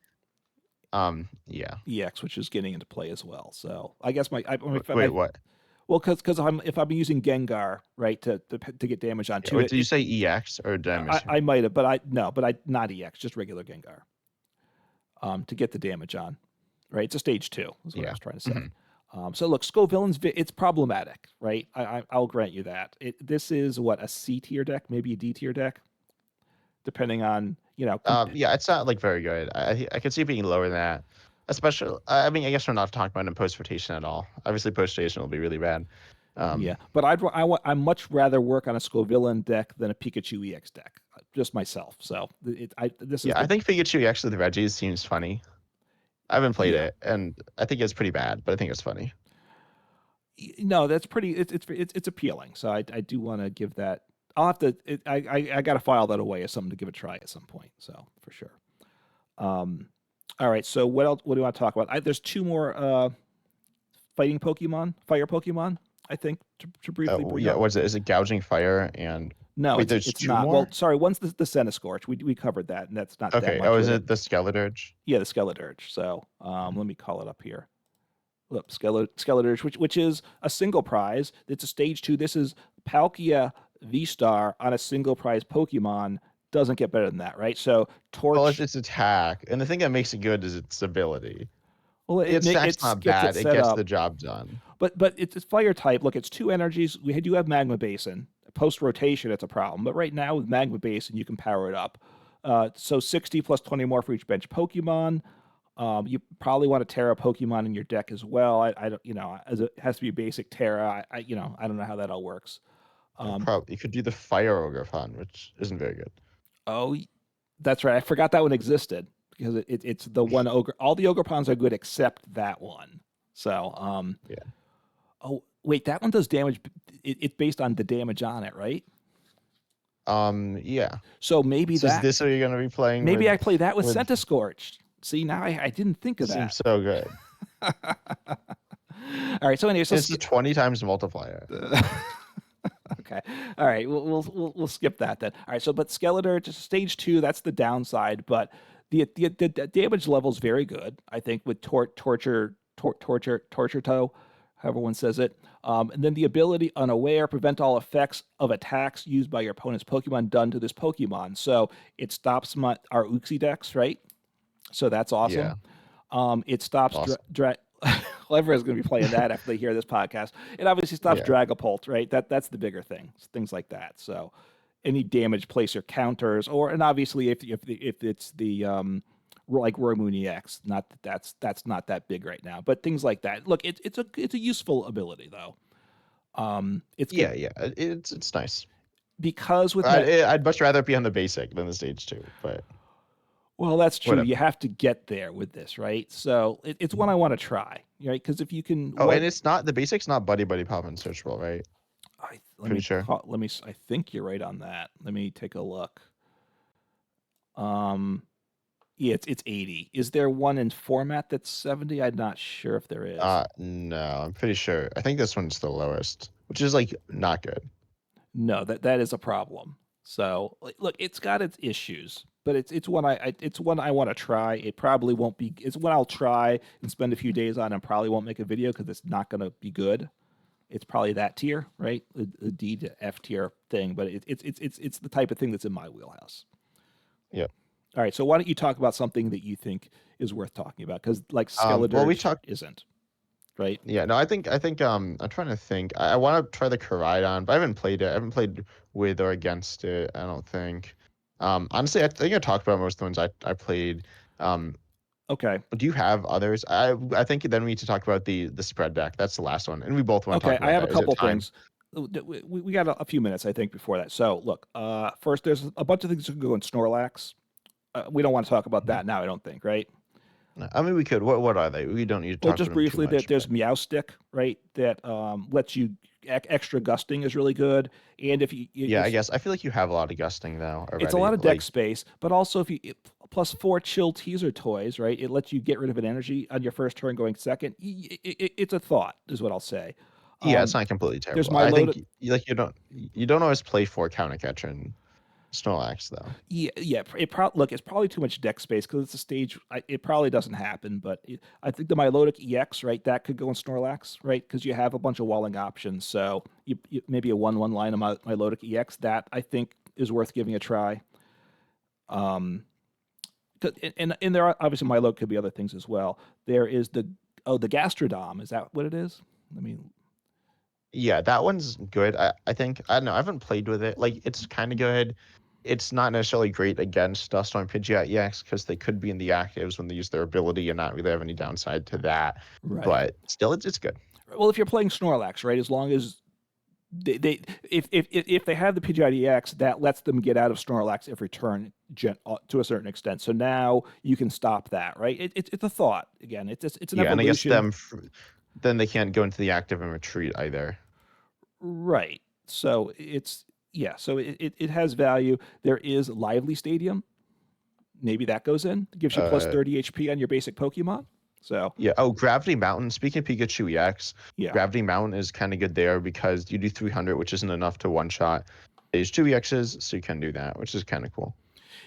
yeah. EX, which is getting into play as well. So I guess Wait, what? well, because if I'm using Gengar, right, to get damage on Yeah, 2, wait, did you say EX or did I miss? I might have, but I not EX, just regular Gengar, to get the damage on, right? It's a stage 2, is what I Yeah. was trying to say. So look, Scovillain's it's problematic, right? I'll grant you that. This is what, a C tier deck, maybe a D tier deck, depending on Yeah, it's not like very good. I could see it being lower than that. Especially, I mean, I guess we're not talking about in post rotation at all. Obviously, post rotation will be really bad. yeah. But I much rather work on a Scovillain deck than a Pikachu EX deck, just myself. So this is Yeah, I think Pikachu actually the Reggie seems funny. I haven't played yeah. it, and I think it's pretty bad, but I think it's funny. No, that's pretty. It's appealing. So I do want to give that. I'll have to. I got to file that away as something to give a try at some point. So for sure. All right. So what else? What do you want to talk about? There's 2 more fighting Pokemon, fire Pokemon. I think to briefly bring Yeah, up. what's it? Is it gouging fire and No, wait? There's it's 2 not. more. Well, sorry. One's the Centiscorch. We covered that, and that's not that Okay. Oh, much is with it. it the Skeledirge? Yeah, the Skeledirge. So let me call it up here. Look, Skeledirge, which is a single prize. It's a stage 2. This is Palkia V-Star on a single prize Pokemon. Doesn't get better than that, right? So Well, Torch. it's attack, and the thing that makes it good is its ability. Well, Its attack's not gets it bad. It set gets up. the job done. But it's fire type. Look, it's 2 energies. We do have Magma Basin. Post rotation, it's a problem. But right now with Magma Basin, you can power it up. So 60 plus 20 more for each bench Pokemon. You probably want a Terra Pokemon in your deck as well. I don't, as it has to be basic Terra. I don't know how that all works. Probably you could do the Fire Ogre fun, which isn't very good. Oh, that's right. I forgot that one existed because it's the one ogre. All the ogre pawns are good except that one. So, Yeah. oh wait, that one does damage. It's based on the damage on it, right? Yeah. So maybe So is this what you're gonna be playing? maybe with, I play that with with Centiscorch. See, now I didn't think of that. Seems so good. All right. So anyway, It's a 20 times multiplier. okay. All right. We'll skip that then. All right. So, but Skeletor, just stage 2, that's the downside. But the damage level is very good. I think with torture toe, however one says it. And then the ability unaware, prevent all effects of attacks used by your opponent's Pokemon done to this Pokemon. So it stops our Uxie decks, right? So that's awesome. It stops Awesome. well, everyone's going to be playing that after they hear this podcast. It obviously stops Dragapult, right? That's the bigger thing, things like that. So any damage, place, or counters, and obviously if it's the like Romoon EX. Not that that's not that big right now, but things like that. Look, it's a useful ability though. It's Yeah, good yeah, it's nice. because with I'd much rather it be on the basic than the stage 2, but well, that's true. You whatever. have to get there with this, right? So it's one I want to try, right? Because if you can, Oh, what and it's not the basic's not Buddy Buddy Pop and searchable, right? let Pretty me sure. let me. I think you're right on that. Let me take a look. Um, yeah, it's 80. Is there one in format that's 70? I'm not sure if there is. No, I'm pretty sure. I think this one's the lowest, which is like not good. No, that is a problem. So look, it's got its issues, but it's one it's one I want to try. It probably won't be. It's one I'll try and spend a few days on, and probably won't make a video because it's not going to be good. It's probably that tier, right? A D to F tier thing, but it's the type of thing that's in my wheelhouse. Yeah. All right, so why don't you talk about something that you think is worth talking about? Because like Well, we Ceruledge talked. isn't, right? Yeah, no, I think I'm trying to think. I want to try the Koraidon, but I haven't played it. I haven't played with or against it, I don't think. Honestly, I think I talked about most of the ones I played. Um, Okay. do you have others? I think then we need to talk about the spread deck. That's the last one, and we both want to Okay, talk I about have a that. Is it couple time? things. We got a few minutes, I think, before that. So, look, first, there's a bunch of things that can go in Snorlax. We don't want to talk about Mhm. that now, I don't think, right? No, I mean, we could. What are they? We don't need to Well, talk just about them too briefly, much, there's but Meowstick, right? That lets you extra gusting is really good, and if you yeah, I it's guess I feel like you have a lot of gusting though it's a already. lot of deck Like, space, but also if plus 4 chill teaser toys, right? It lets you get rid of an energy on your first turn going second. It's a thought, is what I'll say. yeah, it's Um, not completely there's terrible. I think Milotic. like you don't always play for counter catcher in Snorlax though. Yeah, yeah. Look, it's probably too much deck space because it's a stage. It probably doesn't happen, but I think the Milotic EX, right, that could go in Snorlax, right, because you have a bunch of walling options. So maybe a 1/1 line of Milotic EX that I think is worth giving a try. Um, and there are obviously Milotic could be other things as well. There is the Gastrodon. Is that what it is? Let me. Yeah, that one's good. I think I don't know. I haven't played with it. Like it's kind of good. It's not necessarily great against Duststorm Pidgeot EX because they could be in the actives when they use their ability and not really have any downside to that. Right. But still, it's good. Well, if you're playing Snorlax, right, as long as they if they have the PGIDX, that lets them get out of Snorlax every turn to a certain extent. So now you can stop that, right? It's a thought again. It's an Yeah, and I guess evolution, then they can't go into the active and retreat either. right? So it's yeah. So it has value. There is Lively Stadium. Maybe that goes in. It gives you plus Uh, 30 HP on your basic Pokemon. So yeah. Oh, Gravity Mountain. Speaking of Pikachu EX, yeah, Gravity Mountain is kind of good there because you do 300, which isn't enough to one shot. There's 2 EXs, so you can do that, which is kind of cool.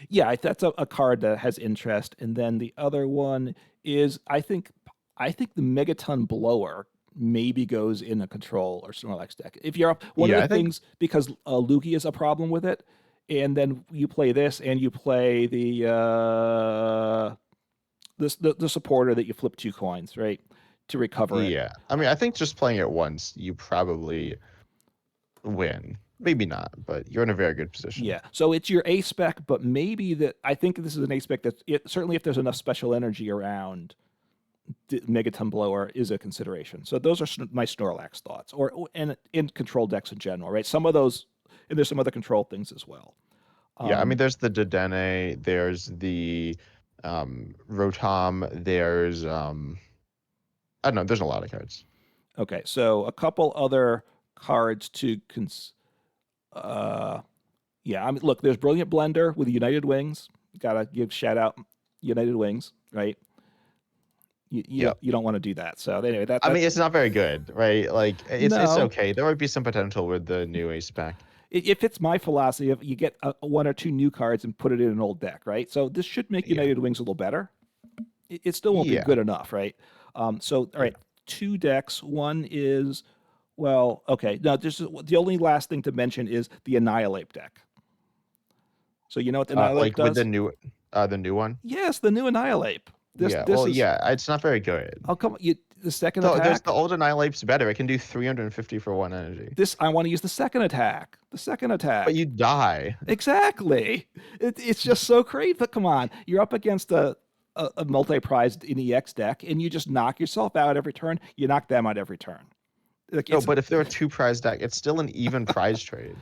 yeah. That's a card that has interest. And then the other one is I think the Megaton Blower maybe goes in a control or Snorlax deck. If you're up, one of Yeah, the I think things because Lugia is a problem with it, and then you play this and you play the supporter that you flip 2 coins right to recover it. yeah. I mean, I think just playing it once, you probably win. Maybe not, but you're in a very good position. Yeah, so it's your A spec, but maybe that I think this is an A spec that certainly if there's enough special energy around, the Megaton Blower is a consideration. So those are my Snorlax thoughts, or and in control decks in general, right? Some of those, and there's some other control things as well. Yeah, I mean, Um, there's the Dedenne, there's the Rotom, there's I don't know, there's a lot of cards. okay, so a couple other cards to uh, yeah. I mean, look, there's Brilliant Blender with United Wings. Gotta give shout out United Wings, right? Yep. You don't want to do that. So anyway, I mean, that's it's not very good, right? Like it's no. okay. There might be some potential with the new ace spec. It fits my philosophy of you get one or two new cards and put it in an old deck, right? So this should make Yeah. United Wings a little better. It still won't be Yeah. good enough, right? So all Yeah. right, 2 decks. One is well, okay. No, this is the only last thing to mention is the Annihilate deck. So you know what the Annihilate Like with does? the new one. Yes, the new Annihilate. Yeah. This Well, is yeah, it's not very good. I'll come the second So there's the attack. old Annihilate's better. It can do 350 for 1 energy. This I want to use the second attack. The second But attack. you die. Exactly. It's just so great. But come on, you're up against a multi-prized NEX deck, and you just knock yourself out every turn. You knock them out every turn. Like No, it's but if there are two prize deck, it's still an even prize trade.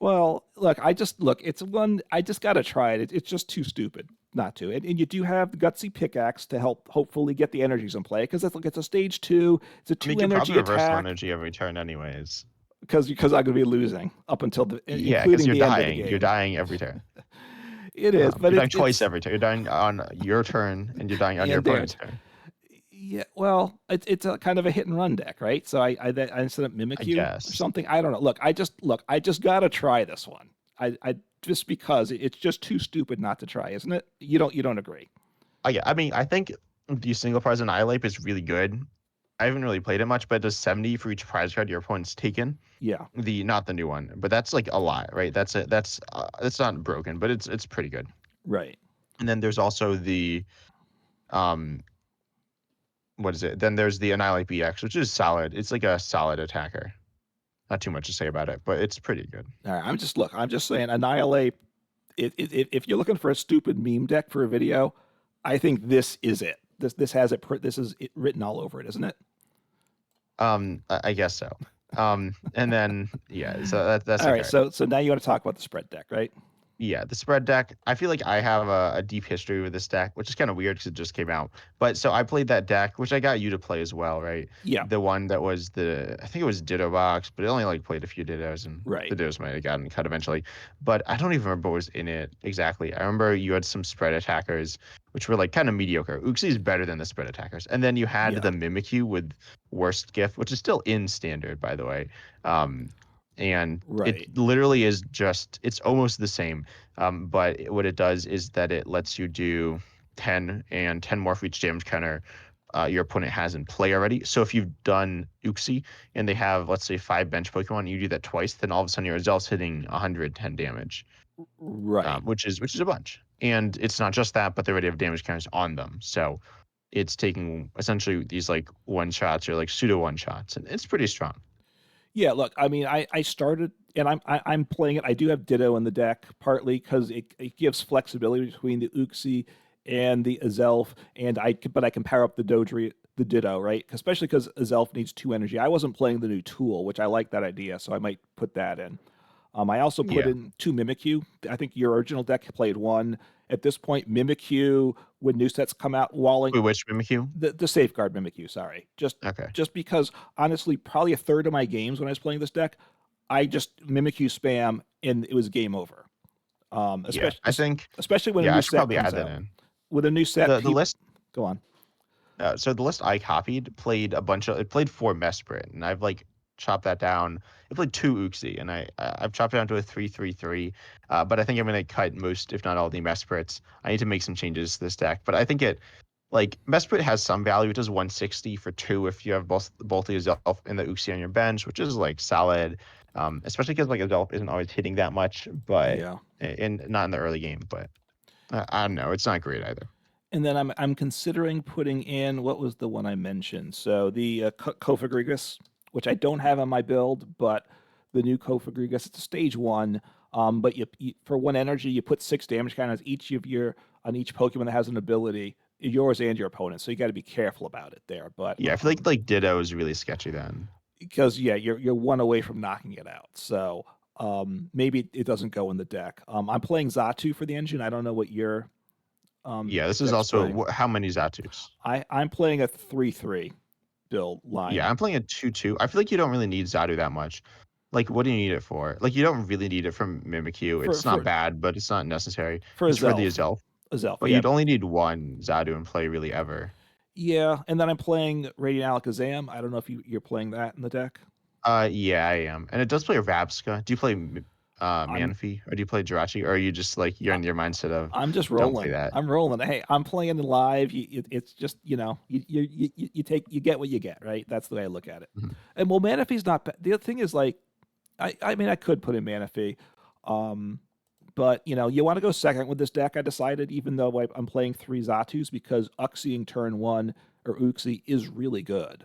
well, look. It's one. I just gotta try it. It's just too stupid not to. And you do have the gutsy pickaxe to help hopefully get the energies in play because it's a stage 2. It's a I mean, 2 you can probably energy reversal attack energy every turn anyways. because I'm gonna be losing up until Yeah, because including you're the end of the dying. You're game. dying every turn. It is, but You're dying twice it's every turn. You're dying on your turn, and you're dying on your and opponent's theirs. turn. Yeah, well, it's a kind of a hit and run deck, right? So I instead of I Mimikyu or guess. something. I don't know. I just gotta try this one. I just because it's just too stupid not to try, isn't it? You don't agree? Yeah, I mean, I think the single prize Annihilate is really good. I haven't really played it much, but it does 70 for each prize card your opponent's taken. Yeah, The not the new one, but that's like a lot, right? That's it. It's not broken, but it's pretty good. right. And then there's also the um what is it? Then there's the Annihilate BX, which is solid. It's like a solid attacker. Not too much to say about it, but it's pretty good. All right. I'm just saying, Annihilate. If you're looking for a stupid meme deck for a video, I think this is it. This has it. This is it written all over it, isn't it? I guess so. And then yeah, so that's All like right. So now you want to talk about the spread deck, right? yeah, the spread deck. I feel like I have a deep history with this deck, which is kind of weird because it just came out. But so I played that deck, which I got you to play as well, right? Yeah. The one that was I think it was Ditto box, but it only like played a few Dittos, and Right. the Dittos might have gotten cut eventually. But I don't even remember what was in it exactly. I remember you had some spread attackers, which were like kind of mediocre. Uxie is better than the spread attackers, and then you had Yeah. the Mimikyu with worst gift, which is still in standard, by the way. And Right. it literally is just it's almost the same, but what it does is that it lets you do 10 and 10 more for each damage counter your opponent has in play already. So if you've done Uxie and they have, let's say, 5 bench Pokemon, and you do that twice, then all of a sudden your results hitting 110 damage, Right. which is a bunch. And it's not just that, but they already have damage counters on them. So it's taking essentially these like one shots or like pseudo one shots, and it's pretty strong. Yeah, look, I mean, I started and I'm playing it. I do have Ditto in the deck partly because it gives flexibility between the Uxie and the Azelf, and but I can power up the Ditto, right? Especially because Azelf needs 2 energy. I wasn't playing the new tool, which I like that idea, so I might put that in. I also put Yeah. in 2 Mimikyu. I think your original deck played 1. At this point, Mimikyu, when new sets come out, walling Wait, which Mimikyu? the safeguard Mimikyu, sorry. Okay. Just because honestly, probably a third of my games when I was playing this deck, I just Mimikyu spam and it was game over. Yeah, Especially I think especially when a yeah, I new should set probably comes add that out. in. With a new set, The people list go on. so the list I copied played it played 4 Mesprit, and I've like chopped that down. It played 2 Uxie, and I've chopped it down to a 3-3-3. But I think I'm gonna cut most, if not all, the Mesprits. I need to make some changes to this deck, but I think it like Mesprit has some value. It does 160 for 2 if you have both the Azelf and the Uxie on your bench, which is like solid. Especially because like Azelf isn't always hitting that much, but Yeah. and not in the early game. But I don't know. It's not great either. And then I'm considering putting in what was the one I mentioned. So the Kofagrigus, which I don't have on my build, but the new Kofagrigus, it's a stage 1. But you for 1 energy, you put 6 damage counters on each Pokemon that has an ability, yours and your opponent. So you got to be careful about it there. But Yeah, I feel like Ditto is really sketchy then. because yeah, you're 1 away from knocking it out. So maybe it doesn't go in the deck. I'm playing Zatu for the engine. I don't know what your Yeah, this is deck's also playing. how many Zatus? I'm playing a 3/3 build Yeah, line I'm playing a 2-2. I feel like you don't really need Zatu that much. Like, what do you need it for? Like, you don't really need it from Mimikyu. for It's not for bad, but it's not necessary. for It's for the Azelf. Azelf. Azelf, But yeah. you'd only need 1 Zadu in play really ever. Yeah, and then I'm playing Radiant Alakazam. I don't know if you're playing that in the deck. Yeah, I am. And it does play Rabsca. Do you play I'm Manphy or do you play Jirachi? Or are you just like you're I- in your mindset of I'm just don't play rolling. that? I'm rolling. Hey, I'm playing it live. It's just you get what you get, right? That's the way I look at it. Mhm. And well, Manaphy's not bad. The other thing is like, I mean I could put in Manaphy, but you want to go second with this deck. I decided, even though I'm playing 3 Zatus, because Uxieing turn 1 or Uxie is really good.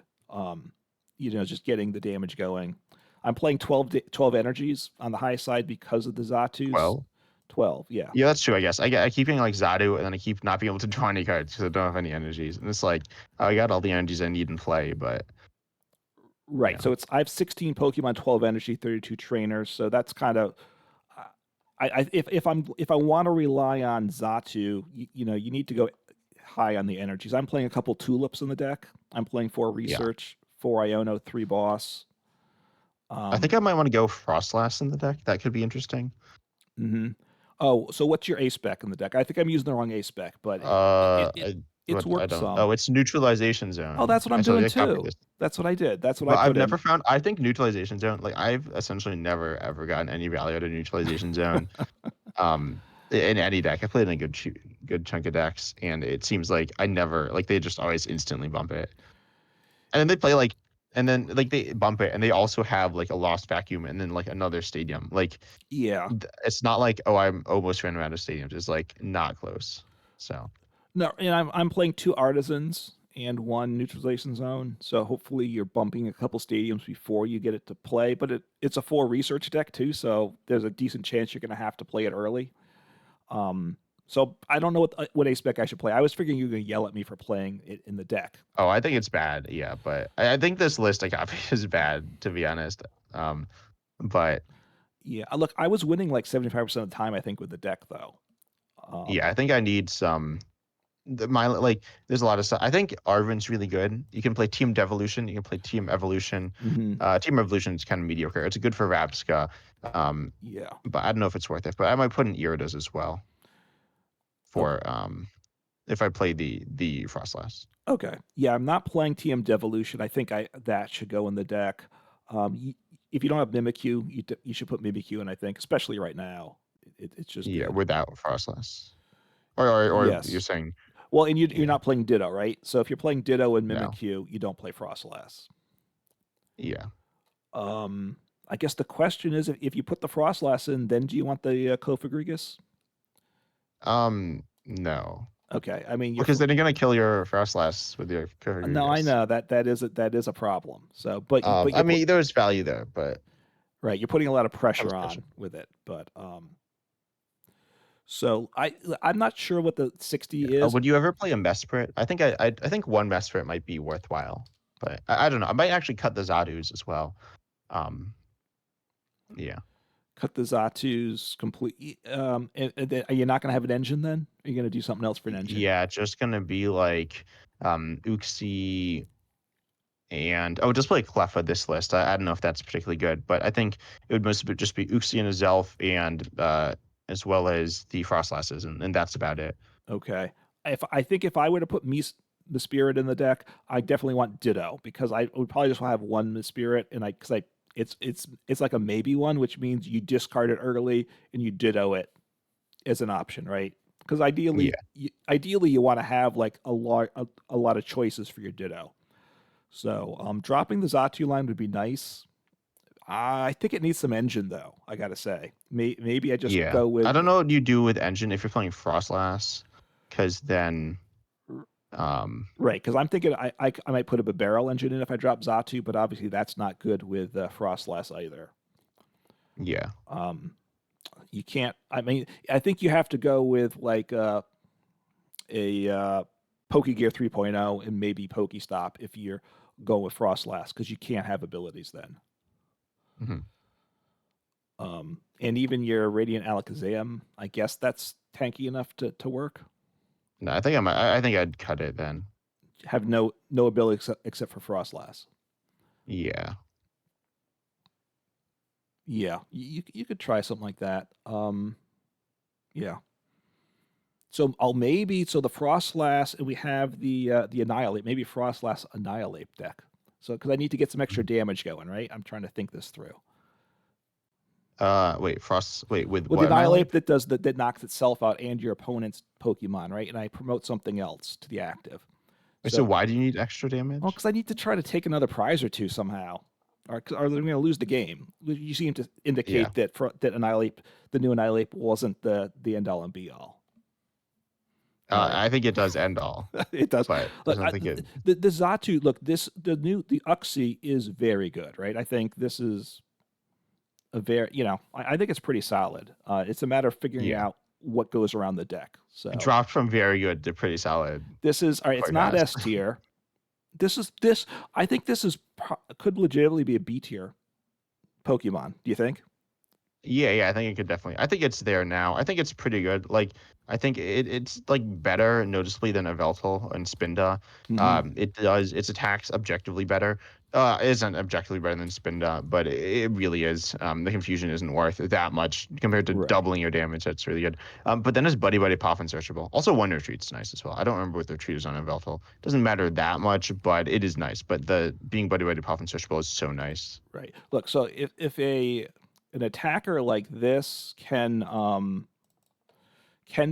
Just getting the damage going. I'm playing 12 energies on the high side because of the Zatus. Well, 12, yeah. Yeah, that's true. I guess I keep getting like Zadu, and then I keep not being able to draw any cards because I don't have any energies. And it's like, oh, I got all the energies I need in play, but Right. yeah, So I have 16 Pokemon, 12 energy, 32 trainers. So that's kind of if I want to rely on Zatu, you need to go high on the energies. I'm playing a couple tulips in the deck. I'm playing 4 yeah. research, 4 Iono, 3 boss. I think I might want to go Frostlass in the deck. That could be interesting. hmm Oh, so what's your A spec in the deck? I think I'm using the wrong A spec, but it's I worked don't. some. Oh, it's Neutralization Oh, Zone. that's what I'm So doing I copied too. this. That's what I did. That's what I But I've put never in. found. I think Neutralization Zone. Like I've essentially never ever gotten any value out of Neutralization Zone. Um, in any deck, I played in a good chunk of decks, and it seems like I never like they just always instantly bump it, and then they play like, and then like they bump it, and they also have like a Lost Vacuum, and then like another stadium. Like Yeah. it's not like, oh, I'm almost ran out of stadiums. It's like not close. So No, and I'm playing 2 artisans and 1 neutralization zone. So hopefully you're bumping a couple stadiums before you get it to play. But it's a 4 research deck too, so there's a decent chance you're going to have to play it early. So I don't know what ace spec I should play. I was figuring you were going to yell at me for playing it in the deck. oh, I think it's bad. Yeah, but I think this list I copy is bad, to be honest. But Yeah, look, I was winning like 75% of the time, I think, with the deck though. yeah, I think I need some. My like, there's a lot of stuff. I think Arven's really good. You can play Team Devolution. You can play Team Evolution. mhm, Team Evolution is kind of mediocre. It's good for Rapska, Yeah. but I don't know if it's worth it. But I might put in Iridas as well Okay. for if I play the Frostlass. Okay. Yeah, I'm not playing TM Devolution. I think that should go in the deck. If you don't have Mimikyu, you should put Mimikyu in, I think, especially right now. It's just Yeah, good. without Frostlass. Or you're Yes. saying Well, and you're yeah, not playing Ditto, right? So if you're playing Ditto and no, Mimikyu, you don't play Frostlass. yeah. I guess the question is, if you put the Frostlass in, then do you want the Kofagrigus? No. Okay. I mean, Because then you're gonna kill your Frostlass with your no, I Kyrgios. know that is a problem. So, but I mean, there's value there, but right, you're putting a lot of I was pressure pushing. on with it. But so I'm not sure what the 60 Yeah. is. Would you ever play a Mesprit? I think one Mesprit might be worthwhile, but I don't know. I might actually cut the Zadus as well. Um, yeah. Cut the Zatu's complete. And then, are you not going to have an engine then? Are you going to do something else for an engine? Yeah, it's just gonna be like Uxie and just play Cleffa this list. I don't know if that's particularly good, but I think it would mostly just be Uxie and a Zelf and as well as the Frostlasses, and that's about it. Okay. If I were to put the spirit in the deck, I definitely want Ditto because I would probably just want to have one spirit, and it's like a maybe one, which means you discard it early and you Ditto it as an option, right? Because Yeah. ideally you want to have like a lot of choices for your Ditto. So dropping the Zatu line would be nice. I think it needs some engine though. I gotta say, maybe I just Yeah. go I with don't know what you do with Engine if you're playing Frostlass, because then right, because I'm thinking I might put a barrel engine in if I drop Zatu, but obviously that's not good with Frostlass either. yeah. Um, you can't. I mean, I think you have to go with like a Pokegear 3.0 and maybe Pokestop if you're going with Frostlass because you can't have abilities then. Mhm. And even your Radiant Alakazam, I guess that's tanky enough to work. No, I think I'd cut it then. Have no ability except for Frostlass. Yeah. Yeah, you could try something like that. Yeah. So maybe the Frostlass and we have the Annihilate, maybe Frostlass Annihilate deck. So because I need to get some extra Mhm. damage going, right? I'm trying to think this through. Wait, with With the what Annihilate Annihilate? that knocks itself out and your opponent's Pokemon, right? And I promote something else to the active. Wait, so So, why do you need extra well, damage? because I need to try to take another prize or two somehow, or they're going to lose the game. You seem to Yeah. indicate that Annihilate, the new Annihilate, wasn't the end all and be all. I think it does end all, It does. but I Look, don't think it. the Zatu. Look, the Uxie is very good, right? I think this is a very, I think it's pretty solid. It's a matter of figuring Yeah. out what goes around the deck. It So dropped from very good to pretty solid this is all right. It's quite not fast. S tier. This. I think this could legitimately be a B tier Pokemon. Do you think? Yeah, I think it could definitely. I think it's there now. I think it's pretty good. Like, I think it's like better noticeably than Yveltal and Spinda. Hmm. Its attacks objectively better. It isn't objectively better than Spinda, but it really is. The confusion isn't worth that much compared to Right. doubling your damage. That's really good. But then it's Buddy Buddy Pop and Searchable. Also, Wonder Retreat's nice as well. I don't remember what the retreat is on Yveltal. Doesn't matter that much, but it is nice. But the being Buddy Buddy Pop and Searchable is so nice. Right. Look. So if an attacker like this can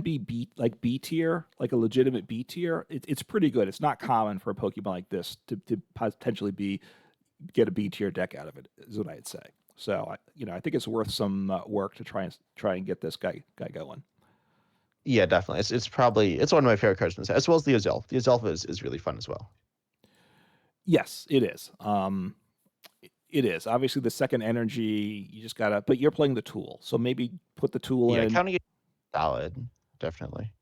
be B tier, like a legitimate B tier, it's pretty good. It's not common for a Pokemon like this to potentially get a B tier deck out of it, is what I'd say. So I think it's worth some work to try and get this guy going. Yeah, definitely. It's one of my favorite cards in this, as well as the Azelf. The Azelf is really fun as well. Yes, it is. It is obviously the second energy. You just gotta, but you're playing the tool, so maybe put the tool Yeah, in. counting it solid, definitely.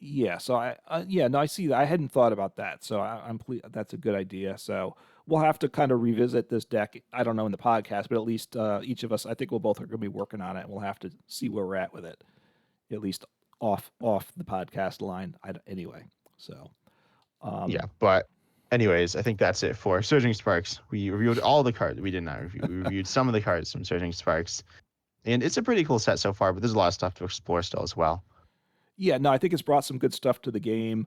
Yeah, so yeah, no, I see that. I hadn't thought about that, so that's a good idea. So we'll have to kind of revisit this deck. I don't know in the podcast, but at least each of us, I think we'll both are going to be working on it. We'll have to see where we're at with it, at least off the podcast line. Anyway, so Yeah, um, but anyways, I think that's it for Surging Sparks. We reviewed all the cards. We did not review. We reviewed some of the cards from Surging Sparks, and it's a pretty cool set so far. But there's a lot of stuff to explore still as well. yeah, no, I think it's brought some good stuff to the game.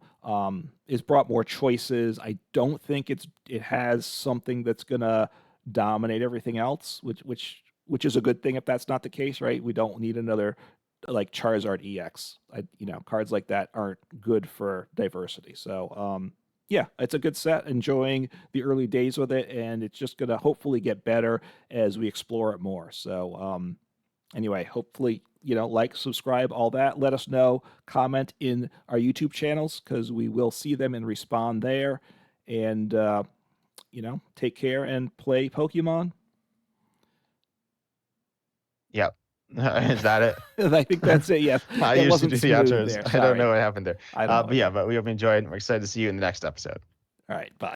It's brought more choices. I don't think it has something that's gonna dominate everything else, which is a good thing if that's not the case, right? We don't need another like Charizard EX. Cards like that aren't good for diversity. So, yeah, it's a good set. Enjoying the early days with it, and it's just gonna hopefully get better as we explore it more. So, anyway, hopefully, like, subscribe, all that. Let us know, comment in our YouTube channels because we will see them and respond there. And, take care and play Pokemon. Yep. Is that it? I think that's it. Yes, I that usually wasn't do the smooth outros. there. I don't know Sorry. what happened there. I don't know But yeah, either. but we hope you enjoyed. We're excited to see you in the next episode. All right. Bye.